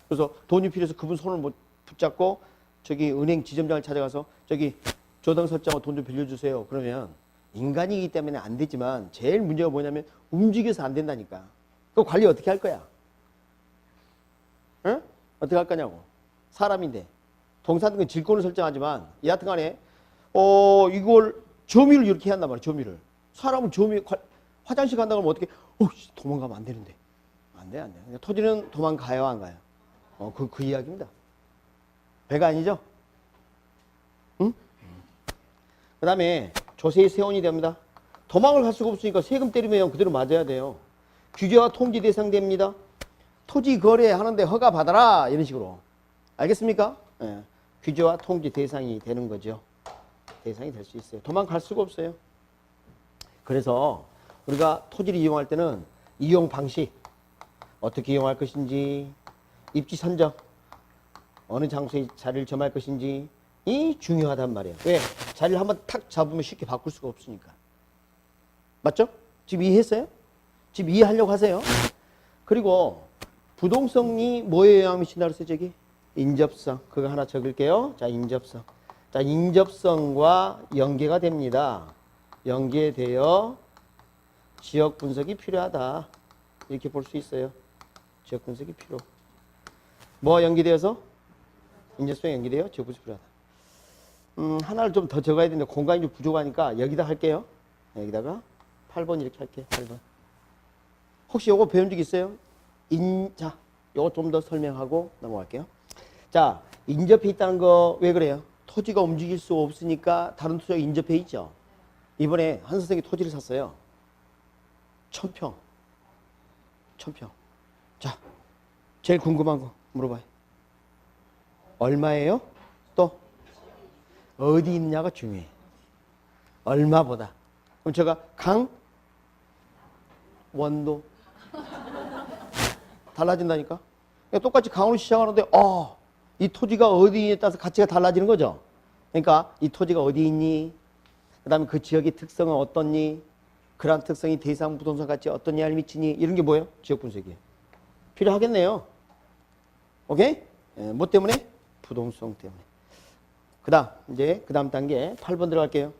그래서 돈이 필요해서 그분 손을 못 붙잡고 저기 은행 지점장을 찾아가서 저기 조당설장과 돈 좀 빌려주세요. 그러면 인간이기 때문에 안 되지만 제일 문제가 뭐냐면 움직여서 안 된다니까. 그 관리 어떻게 할 거야? 응? 어떻게 할 거냐고. 사람인데. 동산 건 질권을 설정하지만 여하튼 간에 이걸 점유를 이렇게 한단 말이야. 점유를. 사람은 화장실 간다고 하면 어떻게 도망가면 안 되는데. 안 돼. 토지는 도망가요, 안 가요? 그 이야기입니다. 배가 아니죠? 응? 그 다음에 조세의 세원이 됩니다. 도망을 갈 수가 없으니까 세금 때리면 그대로 맞아야 돼요. 규제와 통지 대상됩니다. 토지 거래하는데 허가 받아라 이런 식으로. 알겠습니까? 예. 규제와 통지 대상이 되는 거죠. 대상이 될 수 있어요. 도망갈 수가 없어요. 그래서 우리가 토지를 이용할 때는 이용 방식, 어떻게 이용할 것인지, 입지 선정, 어느 장소에 자리를 점할 것인지 이 중요하단 말이에요. 왜? 자리를 한번 탁 잡으면 쉽게 바꿀 수가 없으니까. 맞죠? 지금 이해했어요? 지금 이해하려고 하세요? 그리고 부동성이 뭐에 영향을 미친다 그랬어요? 저기 인접성. 그거 하나 적을게요. 자, 인접성. 자, 인접성과 연계가 됩니다. 연계되어 지역 분석이 필요하다. 이렇게 볼 수 있어요. 지역 분석이 필요. 뭐가 연계되어서? 인접성이 연계되어 지역 분석이 필요하다. 하나를 좀 더 적어야 되는데 공간이 좀 부족하니까 여기다 할게요. 여기다가 8번 이렇게 할게요. 8번. 혹시 요거 배운 적 있어요? 자, 요거 좀 더 설명하고 넘어갈게요. 자, 인접해 있다는 거 왜 그래요? 토지가 움직일 수 없으니까 다른 토지가 인접해 있죠. 이번에 한 선생이 토지를 샀어요. 1000평. 1000평. 자, 제일 궁금한 거 물어봐요. 얼마예요? 또 어디 있느냐가 중요해. 얼마보다. 그럼 제가 강, 원도 달라진다니까. 그러니까 똑같이 강으로 시작하는데 이 토지가 어디에 따라서 가치가 달라지는 거죠. 그러니까 이 토지가 어디 있니? 그 다음에 그 지역의 특성은 어떻니? 그러한 특성이 대상 부동산 가치에 어떤 영향을 미치니? 이런 게 뭐예요? 지역 분석이에요. 필요하겠네요. 오케이? 뭐 때문에? 부동성 때문에. 그 다음 단계 8번 들어갈게요.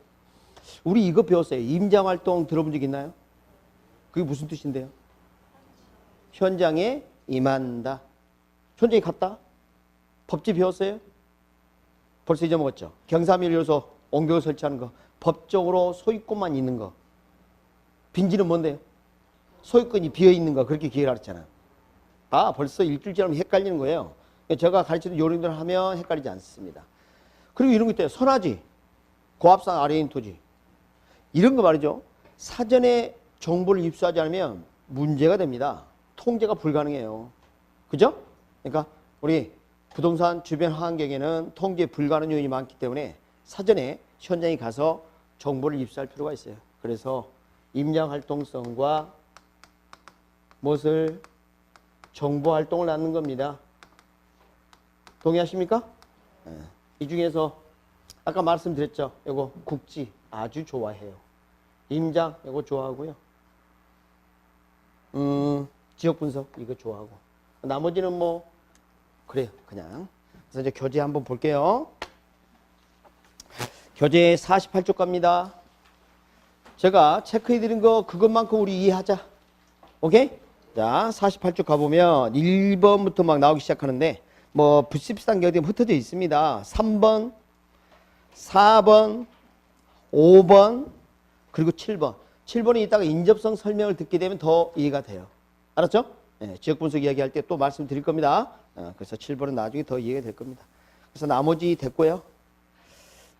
우리 이거 배웠어요. 임장활동 들어본 적 있나요? 그게 무슨 뜻인데요? 현장에 임한다. 현장에 갔다? 법지 배웠어요? 벌써 잊어먹었죠? 경사밀려서 옹벽을 설치하는 거. 법적으로 소유권만 있는 거. 빈지는 뭔데요? 소유권이 비어있는 거. 그렇게 기회를 가르쳤잖아요. 벌써 일주일 지나면 헷갈리는 거예요. 제가 가르치는 요령들을 하면 헷갈리지 않습니다. 그리고 이런 거 있대요. 선화지, 고압산 아래에 있는 토지. 이런 거 말이죠. 사전에 정보를 입수하지 않으면 문제가 됩니다. 통제가 불가능해요. 그죠? 그러니까 우리 부동산 주변 환경에는 통제 불가능 요인이 많기 때문에 사전에 현장에 가서 정보를 입수할 필요가 있어요. 그래서 임장 활동성과 무엇을 정보 활동을 낳는 겁니다. 동의하십니까? 이 중에서 아까 말씀드렸죠. 이거 국지 아주 좋아해요. 임장 이거 좋아하고요. 지역 분석 이거 좋아하고. 나머지는 뭐 그래요. 그냥. 그래서 이제 교재 한번 볼게요. 교재 48쪽 갑니다. 제가 체크해 드린 거 그것만큼 우리 이해하자. 오케이? 자, 48쪽 가보면 1번부터 막 나오기 시작하는데 뭐 비슷비슷한 게 어디 흩어져 있습니다. 3번, 4번, 5번, 그리고 7번. 7번에 이따가 인접성 설명을 듣게 되면 더 이해가 돼요. 알았죠? 네, 지역 분석 이야기할 때 또 말씀드릴 겁니다. 그래서 7번은 나중에 더 이해가 될 겁니다. 그래서 나머지 됐고요.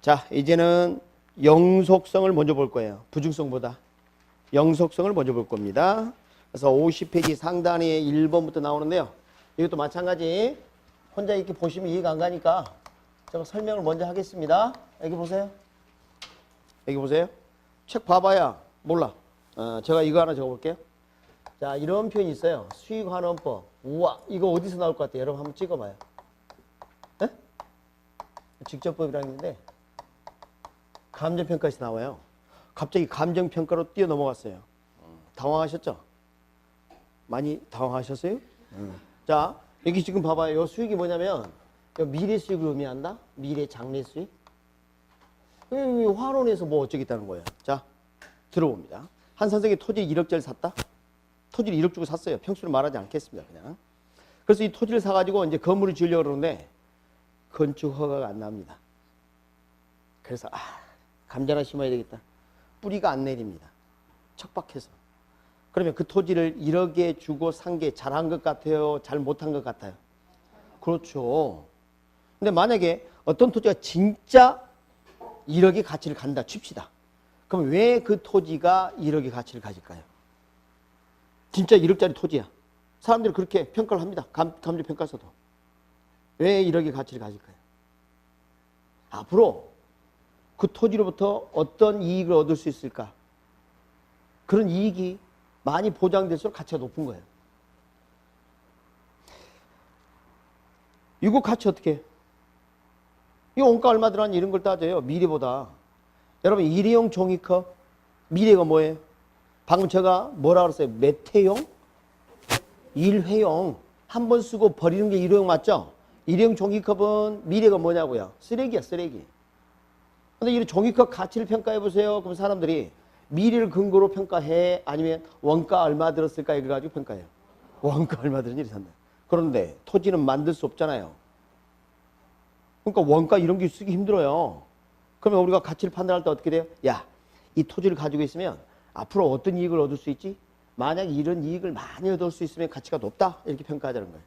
자, 이제는 영속성을 먼저 볼 거예요. 부중성보다. 영속성을 먼저 볼 겁니다. 그래서 50페이지 상단에 1번부터 나오는데요. 이것도 마찬가지. 혼자 이렇게 보시면 이해가 안 가니까 제가 설명을 먼저 하겠습니다. 여기 보세요. 여기 보세요. 책 봐봐야 몰라. 제가 이거 하나 적어볼게요. 자, 이런 표현이 있어요. 수익환원법. 우와, 이거 어디서 나올 것 같아요? 여러분 한번 찍어봐요. 네? 직접법이라는 건데 감정평가에서 나와요. 갑자기 감정평가로 뛰어넘어갔어요. 당황하셨죠? 많이 당황하셨어요? 자, 여기 지금 봐봐요. 이 수익이 뭐냐면 미래 수익을 의미한다? 미래 장래 수익? 환원에서 뭐 어쩌겠다는 거예요. 자, 들어봅니다. 한 선생이 토지 1억짜리 샀다? 토지를 1억 주고 샀어요. 평수를 말하지 않겠습니다. 그냥. 그래서 이 토지를 사가지고 이제 건물을 지으려고 그러는데 건축 허가가 안 납니다. 그래서 감자나 심어야 되겠다. 뿌리가 안 내립니다. 척박해서. 그러면 그 토지를 1억에 주고 산 게 잘한 것 같아요? 잘 못한 것 같아요? 그렇죠. 근데 만약에 어떤 토지가 진짜 1억의 가치를 간다 칩시다. 그럼 왜 그 토지가 1억의 가치를 가질까요? 진짜 1억짜리 토지야. 사람들이 그렇게 평가를 합니다. 감정평가서도. 왜 1억의 가치를 가질까요? 앞으로 그 토지로부터 어떤 이익을 얻을 수 있을까? 그런 이익이 많이 보장될수록 가치가 높은 거예요. 이거 가치 어떻게 해요? 이 원가 얼마 들어가니 이런 걸 따져요. 미래보다. 여러분 일회용 종이컵 미래가 뭐예요? 방금 제가 뭐라 그랬어요? 몇 회용? 일회용. 한 번 쓰고 버리는 게 일회용 맞죠? 일회용 종이컵은 미래가 뭐냐고요? 쓰레기야, 쓰레기. 근데 이 종이컵 가치를 평가해 보세요. 그럼 사람들이 미래를 근거로 평가해? 아니면 원가 얼마 들었을까? 이걸 가지고 평가해요. 원가 얼마 들은 일이 산다. 그런데 토지는 만들 수 없잖아요. 그러니까 원가 이런 게 쓰기 힘들어요. 그러면 우리가 가치를 판단할 때 어떻게 돼요? 야, 이 토지를 가지고 있으면 앞으로 어떤 이익을 얻을 수 있지? 만약에 이런 이익을 많이 얻을 수 있으면 가치가 높다. 이렇게 평가하자는 거예요.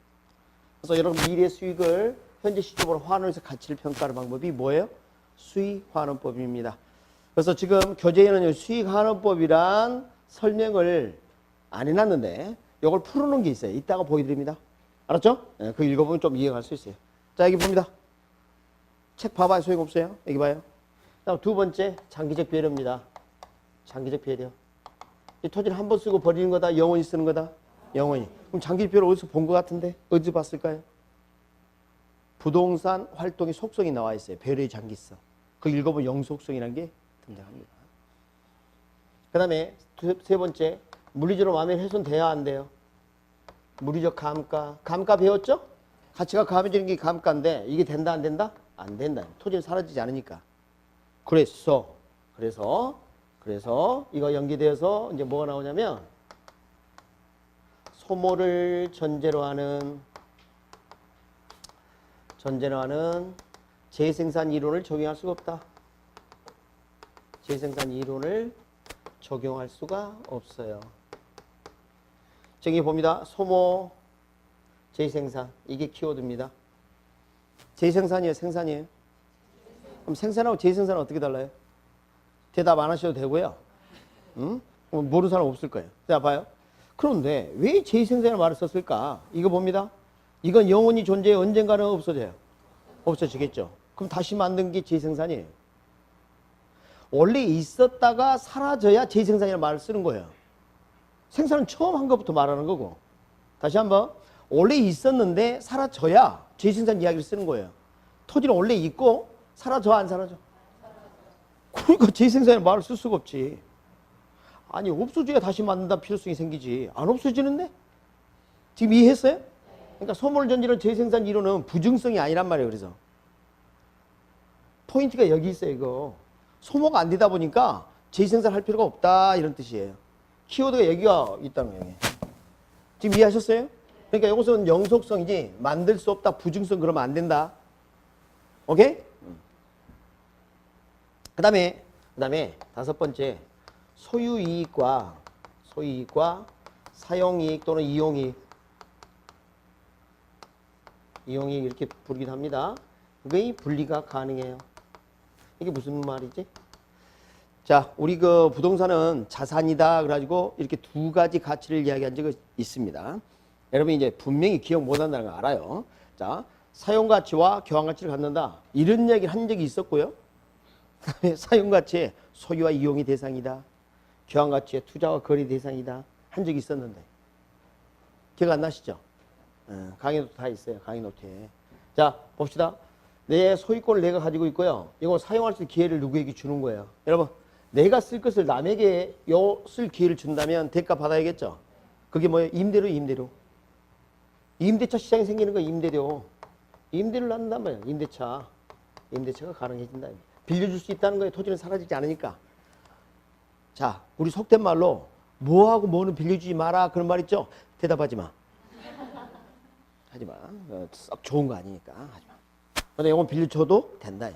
그래서 여러분 미래 수익을 현재 시점으로 환원해서 가치를 평가하는 방법이 뭐예요? 수익환원법입니다. 그래서 지금 교재에는 수익환원법이란 설명을 안 해놨는데 이걸 풀어놓은 게 있어요. 이따가 보여드립니다. 알았죠? 네, 그거 읽어보면 좀 이해할 수 있어요. 자, 여기 봅니다. 책 봐봐요. 소용없어요. 여기 봐요. 다음 두 번째, 장기적 배려입니다. 장기적 배려. 이 토지를 한 번 쓰고 버리는 거다? 영원히 쓰는 거다? 영원히. 그럼 장기적 배려 어디서 본 것 같은데? 어디서 봤을까요? 부동산 활동의 속성이 나와 있어요. 배려의 장기성. 그 읽어보면 영속성이라는 게 등장합니다. 그 다음에 세 번째, 물리적으로 마음에 훼손돼야 안 돼요. 물리적 감가. 감가 배웠죠? 가치가 가해지는 게 감가인데 이게 된다 안 된다? 안 된다. 토지는 사라지지 않으니까. 그래서 이거 연계되어서 이제 뭐가 나오냐면 소모를 전제로 하는 재생산 이론을 적용할 수가 없다. 재생산 이론을 적용할 수가 없어요. 저기 봅니다. 소모, 재생산. 이게 키워드입니다. 재생산이에요? 생산이에요? 그럼 생산하고 재생산은 어떻게 달라요? 대답 안 하셔도 되고요. 응? 모르는 사람 없을 거예요. 자, 봐요. 그런데 왜 재생산이라는 말을 썼을까? 이거 봅니다. 이건 영원히 존재해. 언젠가는 없어져요. 없어지겠죠. 그럼 다시 만든 게 재생산이에요. 원래 있었다가 사라져야 재생산이라는 말을 쓰는 거예요. 생산은 처음 한 것부터 말하는 거고. 다시 한번. 원래 있었는데 사라져야 재생산 이야기를 쓰는 거예요. 토지는 원래 있고 사라져 안 사라져? 그러니까 재생산이라는 말을 쓸 수가 없지. 아니 없어져야 다시 만든다 필요성이 생기지. 안 없어지는데? 지금 이해했어요? 그러니까 소몰전지는 재생산 이론은 부증성이 아니란 말이에요. 그래서 포인트가 여기 있어요. 이거 소모가 안 되다 보니까 재생산 할 필요가 없다 이런 뜻이에요. 키워드가 여기가 있다는 거예요. 지금 이해하셨어요? 그러니까 이것은 영속성이지 만들 수 없다 부증성 그러면 안 된다. 오케이? 그 다음에 다섯 번째 소유이익과 사용이익 또는 이용이익 이렇게 부르기도 합니다. 그게 분리가 가능해요. 이게 무슨 말이지? 자, 우리 그 부동산은 자산이다 그래가지고 이렇게 두 가지 가치를 이야기한 적이 있습니다. 여러분 이제 분명히 기억 못한다는 거 알아요. 자, 사용가치와 교환가치를 갖는다. 이런 이야기를 한 적이 있었고요. 사용가치의 소유와 이용이 대상이다. 교환가치의 투자와 거래 대상이다. 한 적이 있었는데. 기억 안 나시죠? 강의 노트 다 있어요. 강의 노트에. 자, 봅시다. 내 소유권을 내가 가지고 있고요. 이거 사용할 수 있는 기회를 누구에게 주는 거예요. 여러분, 내가 쓸 것을 남에게 쓸 기회를 준다면 대가 받아야겠죠? 그게 뭐예요? 임대료. 임대차 시장이 생기는 거 임대료. 임대를 낳는단 말이에요. 임대차가 가능해진다. 빌려줄 수 있다는 거예요. 토지는 사라지지 않으니까. 자, 우리 속된 말로 뭐하고 뭐는 빌려주지 마라 그런 말 있죠? 대답하지 마. 하지 마. 썩 좋은 거 아니니까 하지 마. 근데 이건 빌려줘도 된다.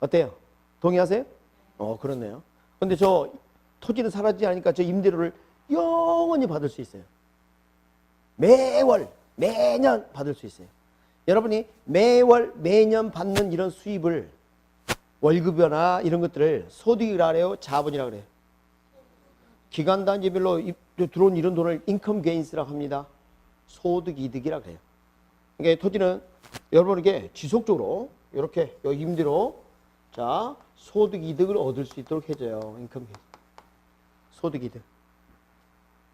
어때요? 동의하세요? 그렇네요. 근데 저 토지는 사라지지 않으니까 저 임대료를 영원히 받을 수 있어요. 매월, 매년 받을 수 있어요. 여러분이 매년 받는 이런 수입을 월급이나 이런 것들을 소득이라 그래요? 자본이라 그래요? 기간단지별로 들어온 이런 돈을 인컴 게인스라고 합니다. 소득 이득이라 그래요. 그러니까 토지는 여러분에게 지속적으로 이렇게 임대로 자 소득 이득을 얻을 수 있도록 해줘요. 인컴 게인. 소득 이득.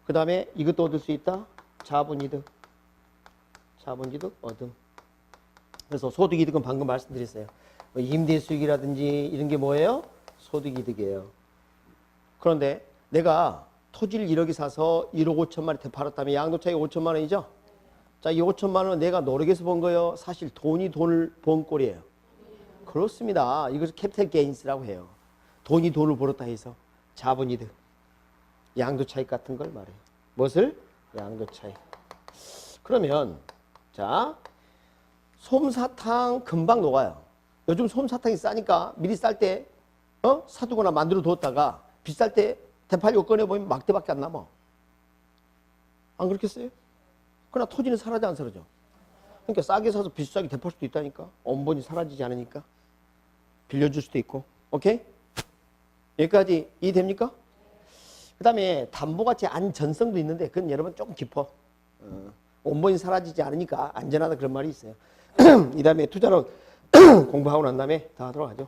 그 다음에 이것도 얻을 수 있다. 자본 이득 얻음. 그래서 소득 이득은 방금 말씀드렸어요. 임대 수익이라든지 이런 게 뭐예요? 소득 이득이에요. 그런데 내가 토지를 1억에 사서 1억 5천만 원에 팔았다면 양도 차익 5천만 원이죠? 자, 이 5천만 원은 내가 노력해서 번 거예요? 사실 돈을 번 꼴이에요. 그렇습니다. 이것을 캐피탈 게인스라고 해요. 돈이 돈을 벌었다 해서 자본이득, 양도 차익 같은 걸 말해요. 무엇을? 양도 차익. 그러면 자, 솜사탕 금방 녹아요. 요즘 솜사탕이 싸니까 미리 쌀 때 사두거나 만들어 두었다가 비쌀 때 대팔리고 꺼내보면 막대밖에 안 남아. 안 그렇겠어요? 그러나 토지는 사라져 안 사라져? 그러니까 싸게 사서 비싸게 대팔 수도 있다니까. 원본이 사라지지 않으니까. 빌려줄 수도 있고. 오케이? 여기까지 이해됩니까? 그 다음에 담보가치 안전성도 있는데 그건 여러분 조금 깊어. 원본이 사라지지 않으니까 안전하다 그런 말이 있어요. 이 다음에 투자로 공부하고 난 다음에 다 하도록 하죠.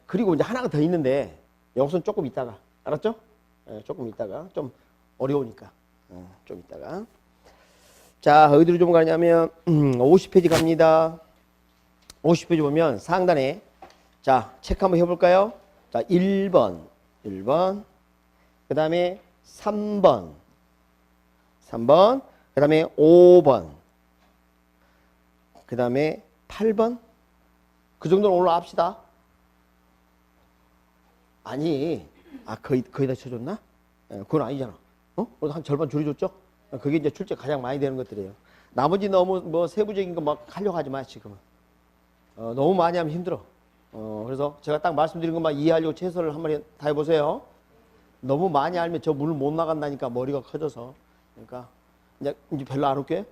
그리고 이제 하나가 더 있는데 여기서는 조금 있다가 알았죠? 조금 있다가 좀 어려우니까 좀 있다가 자 어디로 좀 가냐면 50페이지 갑니다. 50페이지 보면 상단에 자 체크 한번 해볼까요? 자 1번 그 다음에 3번 그 다음에 5번 그 다음에 8번 그 정도는 오늘 합시다. 아니 거의 다 쳐줬나? 그건 아니잖아. 한 절반 줄여줬죠? 그게 이제 출제 가장 많이 되는 것들이에요. 나머지 너무 뭐 세부적인 거 막 하려고 하지 마 지금은. 너무 많이 하면 힘들어. 그래서 제가 딱 말씀드린 것만 이해하려고 최선을 한번 다 해보세요. 너무 많이 알면 저 물 못 나간다니까 머리가 커져서. 그러니까 이제 별로 안 웃게.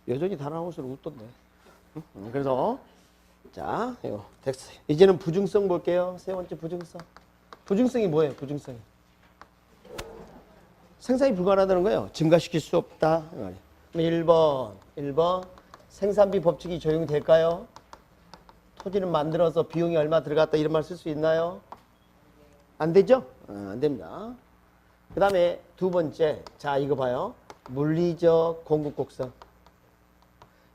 여전히 다나오면서 웃던데. 그래서 자, 이거 텍스트. 이제는 부증성 볼게요. 세 번째 부증성. 부증성이 뭐예요? 부증성이. 생산이 불가능하다는 거예요. 증가시킬 수 없다. 1번. 생산비 법칙이 적용될까요? 토지를 만들어서 비용이 얼마 들어갔다 이런 말 쓸 수 있나요? 안 되죠? 안 됩니다. 그 다음에 두 번째. 자, 이거 봐요. 물리적 공급곡선.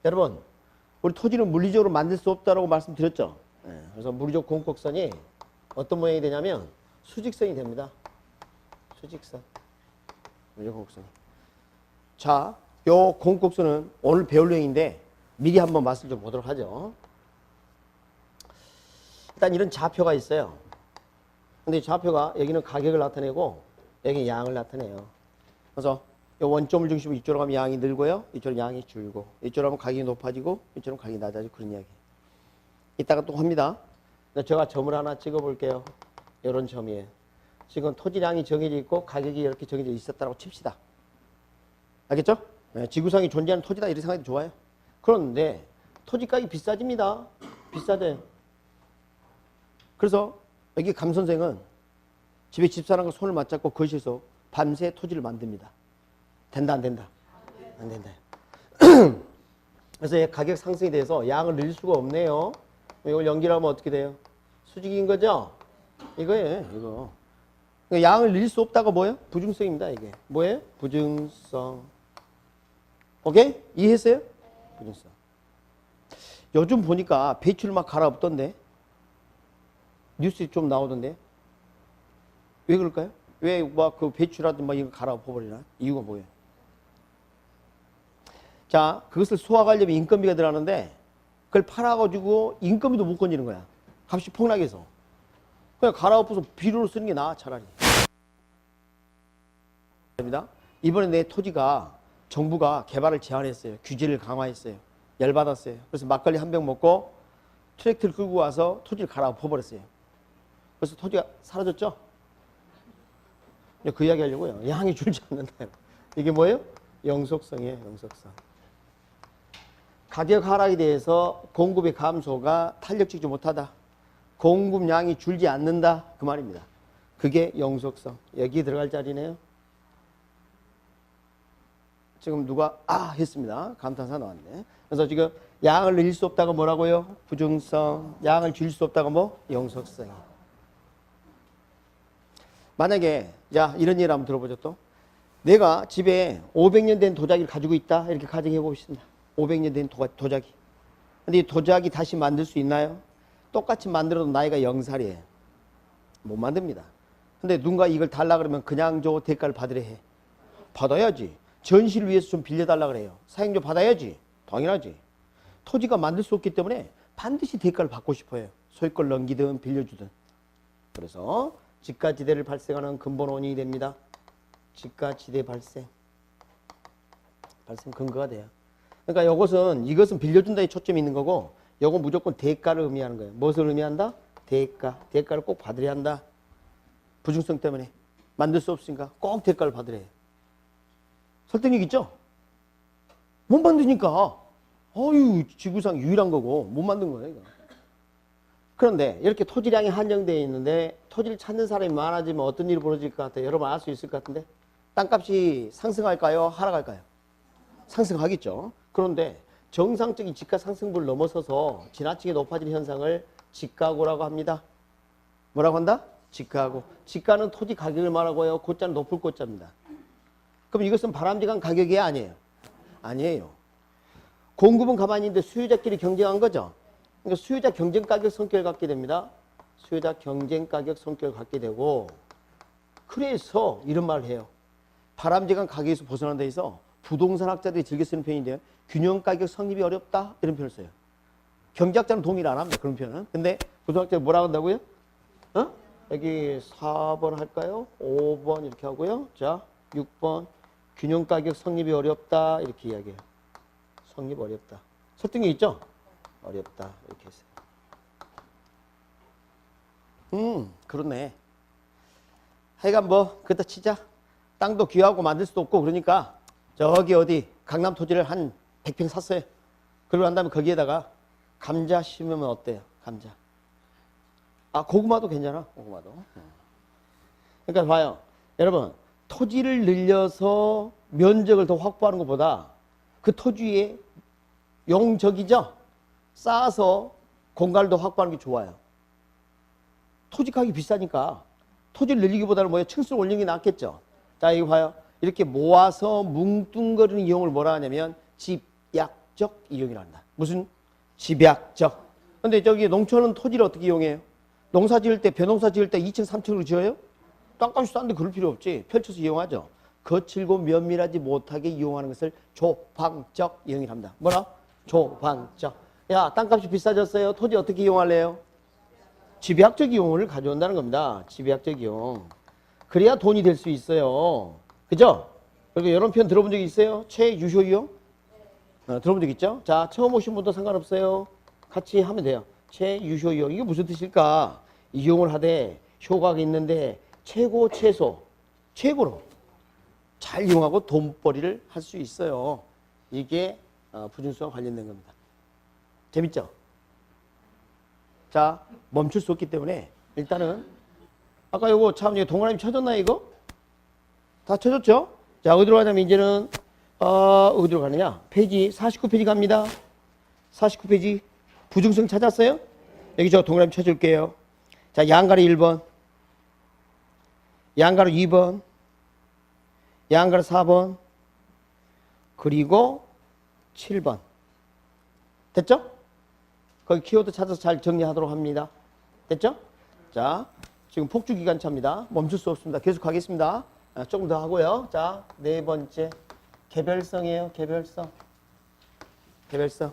여러분, 우리 토지는 물리적으로 만들 수 없다고 말씀드렸죠? 그래서 물리적 공급곡선이 어떤 모양이 되냐면 수직선이 됩니다. 수직선. 물리적 공급선이. 자, 요 공급곡선은 오늘 배울 내용인데 미리 한번 맛을 좀 보도록 하죠. 일단 이런 좌표가 있어요. 근데 좌표가 여기는 가격을 나타내고 여기는 양을 나타내요. 그래서 이 원점을 중심으로 이쪽으로 가면 양이 늘고요. 이쪽으로 양이 줄고 이쪽으로 가면 가격이 높아지고 이쪽으로 가격이 낮아지고 그런 이야기. 이따가 또 합니다. 제가 점을 하나 찍어 볼게요. 이런 점이에요. 지금 토지량이 정해져 있고 가격이 이렇게 정해져 있었다고 칩시다. 알겠죠? 지구상에 존재하는 토지다 이렇게 생각해도 좋아요. 그런데 토지 가격이 비싸집니다. 비싸져요. 그래서 여기 감 선생은 집에 집사람과 손을 맞잡고 거실에서 밤새 토지를 만듭니다. 된다 안 된다? 안 된다. 그래서 가격 상승에 대해서 양을 늘릴 수가 없네요. 이걸 연결하면 어떻게 돼요? 수직인 거죠? 이거예요. 이거. 그러니까 양을 늘릴 수 없다가 뭐예요? 부증성입니다. 이게 뭐예요? 부증성. 오케이? 이해했어요? 부증성. 요즘 보니까 배추를 막 갈아엎던데 뉴스에 좀 나오던데 왜 그럴까요? 왜 막 그 배추라든지 막 이거 갈아엎어버리나? 이유가 뭐예요? 자, 그것을 소화하려면 인건비가 들어가는데 그걸 팔아가지고 인건비도 못 건지는 거야. 값이 폭락해서. 그냥 갈아엎어서 비료로 쓰는 게 나아 차라리. 이번에 내 토지가 정부가 개발을 제한했어요. 규제를 강화했어요. 열받았어요. 그래서 막걸리 한 병 먹고 트랙터를 끌고 와서 토지를 갈아엎어버렸어요. 그래서 토지가 사라졌죠? 그 이야기 하려고요. 양이 줄지 않는다. 이게 뭐예요? 영속성이에요. 영속성. 가격 하락에 대해서 공급의 감소가 탄력적이지 못하다. 공급량이 줄지 않는다. 그 말입니다. 그게 영속성. 여기 들어갈 자리네요. 지금 누가 했습니다. 감탄사 나왔네. 그래서 지금 양을 늘릴 수 없다가 뭐라고요? 부증성. 양을 줄일 수 없다가 뭐? 영속성. 만약에 자 이런 예를 한번 들어보죠. 또 내가 집에 500년 된 도자기를 가지고 있다 이렇게 가정해 봅시다. 500년 된 도자기. 근데 이 도자기 다시 만들 수 있나요? 똑같이 만들어도 나이가 0살이에요. 못 만듭니다. 근데 누군가 이걸 달라 그러면 그냥 줘 대가를 받으려 해. 받아야지. 전시를 위해서 좀 빌려달라 그래요. 사용료 받아야지. 당연하지. 토지가 만들 수 없기 때문에 반드시 대가를 받고 싶어요. 소유권 넘기든 빌려주든. 그래서 지가지대를 발생하는 근본 원인이 됩니다. 지가지대 발생 근거가 돼요. 그러니까 이것은 빌려준다에 초점이 있는 거고, 요건 무조건 대가를 의미하는 거예요. 무엇을 의미한다? 대가를 꼭 받으려 한다. 부중성 때문에 만들 수 없으니까 꼭 대가를 받으래. 설득력 있죠? 못 만드니까 지구상 유일한 거고 못 만든 거예요, 이거. 그런데 이렇게 토지량이 한정되어 있는데 토지를 찾는 사람이 많아지면 어떤 일이 벌어질 것 같아요? 여러분 알 수 있을 것 같은데, 땅값이 상승할까요? 하락할까요? 상승하겠죠. 그런데 정상적인 지가 상승분을 넘어서서 지나치게 높아지는 현상을 지가고라고 합니다. 뭐라고 한다? 지가고. 지가는 토지 가격을 말하고요. 고자는 높을 고자입니다. 그럼 이것은 바람직한 가격이 아니에요? 아니에요. 공급은 가만히 있는데 수요자끼리 경쟁한 거죠. 그러니까 수요자 경쟁 가격 성격을 갖게 됩니다. 수요자 경쟁 가격 성격을 갖게 되고, 그래서 이런 말을 해요. 바람직한 가격에서 벗어난 데 있어 부동산 학자들이 즐겨 쓰는 표현인데요. 균형 가격 성립이 어렵다 이런 표현을 써요. 경제학자는 동의를 안 합니다. 그런 표현은. 근데 부동산학자는 뭐라고 한다고요? 여기 4번 할까요? 5번 이렇게 하고요. 자, 6번 균형 가격 성립이 어렵다 이렇게 이야기해요. 성립 어렵다. 설득력 있죠? 어렵다 이렇게 했어요. 그렇네. 하여간 그렇다 치자. 땅도 귀하고 만들 수도 없고 그러니까 저기 어디 강남 토지를 한 100평 샀어요. 그러고 난 다음에 거기에다가 감자 심으면 어때요? 감자. 고구마도 괜찮아. 고구마도. 그러니까 봐요. 여러분, 토지를 늘려서 면적을 더 확보하는 것보다 그 토지의 용적이죠? 쌓아서 공간을 더 확보하는 게 좋아요. 토지 가격이 비싸니까 토지를 늘리기보다는 층수를 올리는 게 낫겠죠? 자, 이거 봐요. 이렇게 모아서 뭉뚱거리는 이용을 뭐라 하냐면 집약적 이용이라 한다. 무슨? 집약적. 근데 저기 농촌은 토지를 어떻게 이용해요? 농사 지을 때, 벼농사 지을 때 2층, 3층으로 지어요? 땅값이 싼데 그럴 필요 없지. 펼쳐서 이용하죠. 거칠고 면밀하지 못하게 이용하는 것을 조방적 이용이라 합니다. 뭐라? 조방적. 야, 땅값이 비싸졌어요. 토지 어떻게 이용할래요? 집약적 이용을 가져온다는 겁니다. 집약적 이용. 그래야 돈이 될 수 있어요. 그죠? 그리고 이런 표현 들어본 적 있어요? 최유효 이용? 들어본 적 있죠? 자, 처음 오신 분도 상관없어요. 같이 하면 돼요. 최유효 이용. 이게 무슨 뜻일까? 이용을 하되 효과가 있는데 최고 최소 최고로 잘 이용하고 돈벌이를 할 수 있어요. 이게 부중성과 관련된 겁니다. 재밌죠? 자, 멈출 수 없기 때문에 일단은 아까 요거 참 동그라미 쳐졌나요 이거? 다 쳐졌죠? 자, 어디로 가냐면 이제는 어디로 가느냐? 페이지 49페이지 갑니다. 49페이지 부중성 찾았어요? 여기 저 동그라미 쳐줄게요. 자, 양가로 1번, 양가로 2번, 양가로 4번, 그리고 7번. 됐죠? 거기 키워드 찾아서 잘 정리하도록 합니다. 됐죠? 자, 지금 폭주기관차입니다. 멈출 수 없습니다. 계속 가겠습니다. 조금 더 하고요. 자, 네 번째. 개별성이에요. 개별성. 개별성.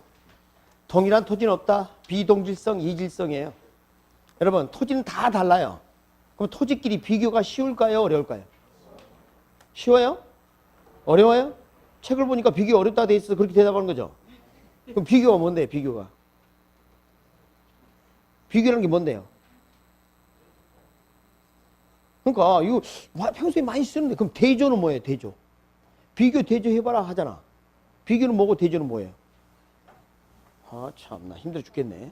동일한 토지는 없다. 비동질성, 이질성이에요. 여러분, 토지는 다 달라요. 그럼 토지끼리 비교가 쉬울까요? 어려울까요? 쉬워요? 어려워요? 책을 보니까 비교 어렵다 돼 있어서 그렇게 대답하는 거죠. 그럼 비교가 뭔데요? 비교가. 비교라는 게 뭔데요? 그러니까 이거 평소에 많이 쓰는데 그럼 대조는 뭐예요? 대조. 비교 대조 해봐라 하잖아. 비교는 뭐고 대조는 뭐예요? 참나 힘들어 죽겠네.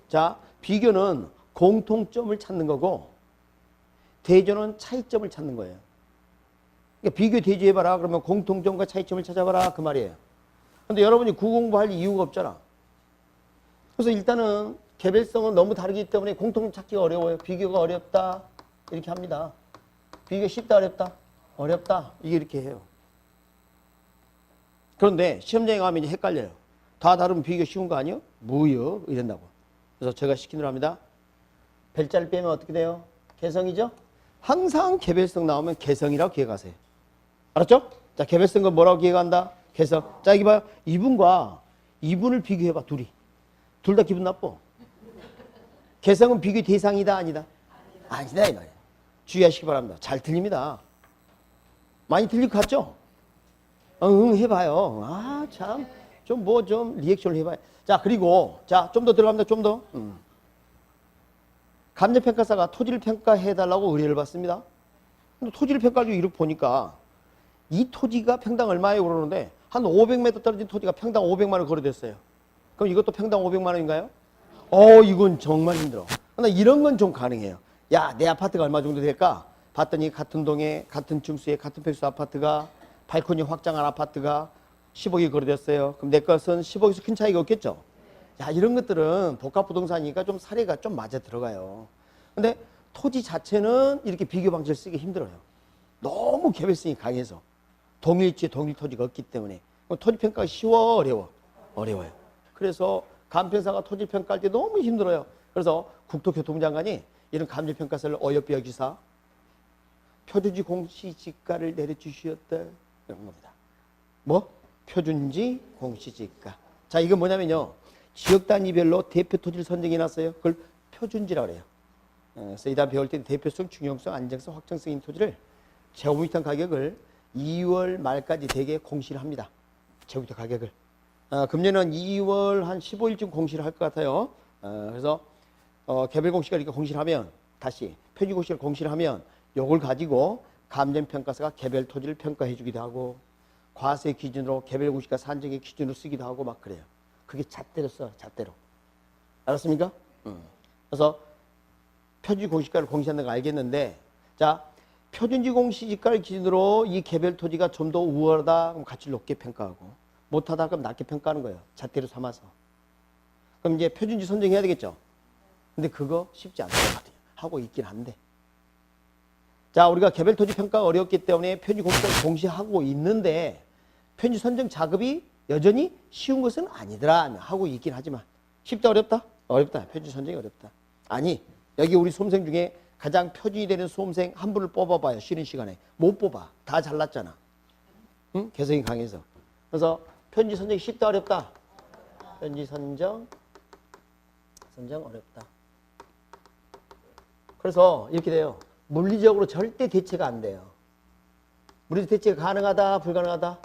자, 비교는 공통점을 찾는 거고 대조는 차이점을 찾는 거예요. 그러니까 비교 대조해봐라 그러면 공통점과 차이점을 찾아봐라 그 말이에요. 근데 여러분이 구공부할 이유가 없잖아. 그래서 일단은 개별성은 너무 다르기 때문에 공통점 찾기가 어려워요. 비교가 어렵다 이렇게 합니다. 비교 쉽다 어렵다? 어렵다 이게 이렇게 해요. 그런데 시험장에 가면 이제 헷갈려요. 다 다르면 비교 쉬운 거 아니에요? 뭐요? 이런다고. 그래서 제가 시키는 합니다. 별자를 빼면 어떻게 돼요? 개성이죠? 항상 개별성 나오면 개성이라고 기억하세요. 알았죠? 자, 개별성은 뭐라고 기억한다? 개성. 자, 여기 봐요. 이분과 이분을 비교해봐, 둘이. 둘 다 기분 나빠. 개성은 비교 대상이다, 아니다? 아니다, 이 말이야. 주의하시기 바랍니다. 잘 틀립니다. 많이 틀릴 것 같죠? 응, 해봐요. 아, 참. 좀 리액션을 해봐요. 자, 그리고, 자, 좀 더 들어갑니다, 좀 더. 감정평가사가 토지를 평가해달라고 의뢰를 받습니다. 근데 토지를 평가하고 이렇게 보니까 이 토지가 평당 얼마예요? 그러는데 한 500m 떨어진 토지가 평당 500만 원 거래됐어요. 그럼 이것도 평당 500만 원인가요? 이건 정말 힘들어. 근데 이런 건 좀 가능해요. 야, 내 아파트가 얼마 정도 될까? 봤더니 같은 동에, 같은 층수에, 같은 평수 아파트가 발코니 확장한 아파트가 10억이 거래됐어요. 그럼 내 것은 10억에서 큰 차이가 없겠죠? 야, 이런 것들은 복합부동산이니까 좀 사례가 좀 맞아 들어가요. 근데 토지 자체는 이렇게 비교 방식을 쓰기 힘들어요. 너무 개별성이 강해서. 동일지에 동일 토지가 없기 때문에. 토지 평가가 쉬워, 어려워? 어려워요. 그래서 감평사가 토지 평가할 때 너무 힘들어요. 그래서 국토교통장관이 이런 감정평가서를 어여삐 여기사 표준지 공시지가를 내려주시었다. 이런 겁니다. 뭐? 표준지 공시지가. 자, 이건 뭐냐면요. 지역 단위별로 대표 토지를 선정해 놨어요. 그걸 표준지라고 해요. 그래서 이 다음 배울 때는 대표성, 중요성, 안정성, 확정성 있는 토지를 제곱미터 가격을 2월 말까지 대개 공시를 합니다. 제곱미터 가격을. 금년은 2월 한 15일쯤 공시를 할 것 같아요. 그래서 개별 공시가 이렇게 공시를 하면 다시 표준 공시를 공시를 하면 요걸 가지고 감정평가사가 개별 토지를 평가해 주기도 하고 과세 기준으로 개별 공시가 산정의 기준으로 쓰기도 하고 막 그래요. 그게 잣대로 써, 잣대로. 알았습니까? 그래서 표준지 공시가를 공시한다는 거 알겠는데, 자, 표준지 공시지가를 기준으로 이 개별 토지가 좀 더 우월하다 그럼 가치를 높게 평가하고 못하다 그럼 낮게 평가하는 거예요. 잣대로 삼아서. 그럼 이제 표준지 선정해야 되겠죠? 근데 그거 쉽지 않단 말이에요. 하고 있긴 한데. 자, 우리가 개별 토지 평가가 어렵기 때문에 표준지 공시를 공시하고 있는데 표준지 선정 작업이 여전히 쉬운 것은 아니더라 하고 있긴 하지만 쉽다 어렵다? 어렵다. 표준지 선정이 어렵다. 아니, 여기 우리 수험생 중에 가장 표준이 되는 수험생 한 분을 뽑아봐요. 쉬는 시간에. 못 뽑아. 다 잘났잖아. 응? 개성이 강해서. 그래서 표준지 선정이 쉽다 어렵다? 표준지 선정 어렵다. 그래서 이렇게 돼요. 물리적으로 절대 대체가 안 돼요. 물리적 대체가 가능하다 불가능하다?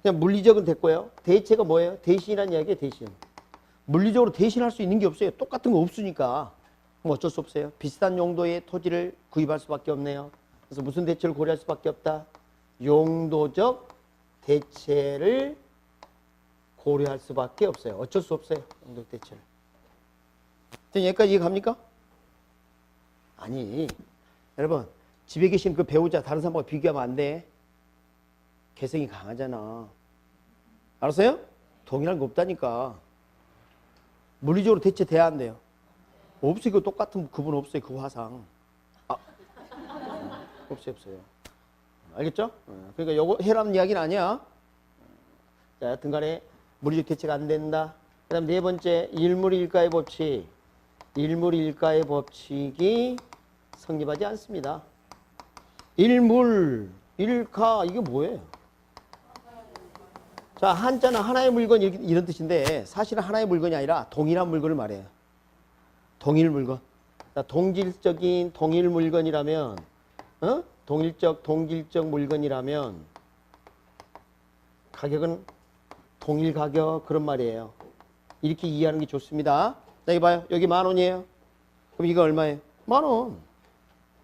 그냥 물리적은 됐고요. 대체가 뭐예요? 대신이라는 이야기예요. 대신. 물리적으로 대신할 수 있는 게 없어요. 똑같은 거 없으니까. 뭐 어쩔 수 없어요. 비슷한 용도의 토지를 구입할 수밖에 없네요. 그래서 무슨 대체를 고려할 수밖에 없다? 용도적 대체를 고려할 수밖에 없어요. 어쩔 수 없어요. 용도적 대체를. 여기까지 이해갑니까? 아니, 여러분 집에 계신 그 배우자 다른 사람과 비교하면 안 돼. 개성이 강하잖아. 알았어요? 동일한 거 없다니까. 물리적으로 대체돼야 안 돼요. 없어요. 그 똑같은 그분 없어요. 그 화상. 없어요. 알겠죠? 그러니까 요거 해라는 이야기는 아니야. 자, 여튼 간에 물리적 대체가 안 된다. 그 다음 네 번째, 일물일가의 법칙. 일물일가의 법칙이 성립하지 않습니다. 일물, 일가, 이게 뭐예요? 자, 한자는 하나의 물건 이런 뜻인데 사실은 하나의 물건이 아니라 동일한 물건을 말해요. 동일 물건. 자, 동질적인 동일 물건이라면, 동질적 물건이라면 가격은 동일 가격 그런 말이에요. 이렇게 이해하는 게 좋습니다. 자, 여기 봐요. 여기 10,000원이에요. 그럼 이거 얼마예요? 10,000원.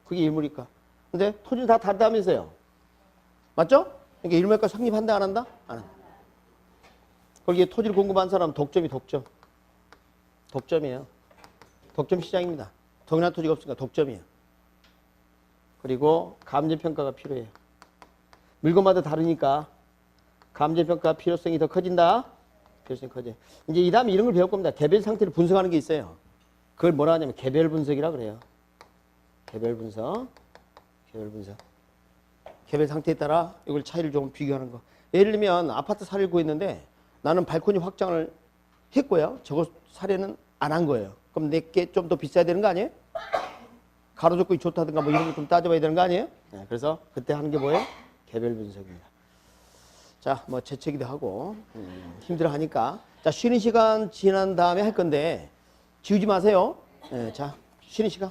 그게 일물일가. 근데 토지는 다 다르다면서요. 맞죠? 그러니까 일물일가 성립한다 안 한다? 안 한다. 거기에 토지를 공급한 사람 독점이에요. 독점 시장입니다. 동일한 토지가 없으니까 독점이에요. 그리고 감정평가가 필요해요. 물건마다 다르니까 감정평가 필요성이 더 커진다. 필요성이 커져요. 이제 이 다음에 이런 걸 배울 겁니다. 개별 상태를 분석하는 게 있어요. 그걸 뭐라 하냐면 개별 분석이라 그래요. 개별 분석. 개별 상태에 따라 이걸 차이를 좀 비교하는 거. 예를 들면 아파트 사례를 구했는데 나는 발코니 확장을 했고요. 저거 사례는 안 한 거예요. 그럼 내게 좀 더 비싸야 되는 거 아니에요? 가로조건이 좋다든가 뭐 이런 거 좀 따져봐야 되는 거 아니에요? 네, 그래서 그때 하는 게 뭐예요? 개별 분석입니다. 자, 뭐 재채기도 하고 힘들어 하니까 자, 쉬는 시간 지난 다음에 할 건데 지우지 마세요. 자, 쉬는 시간.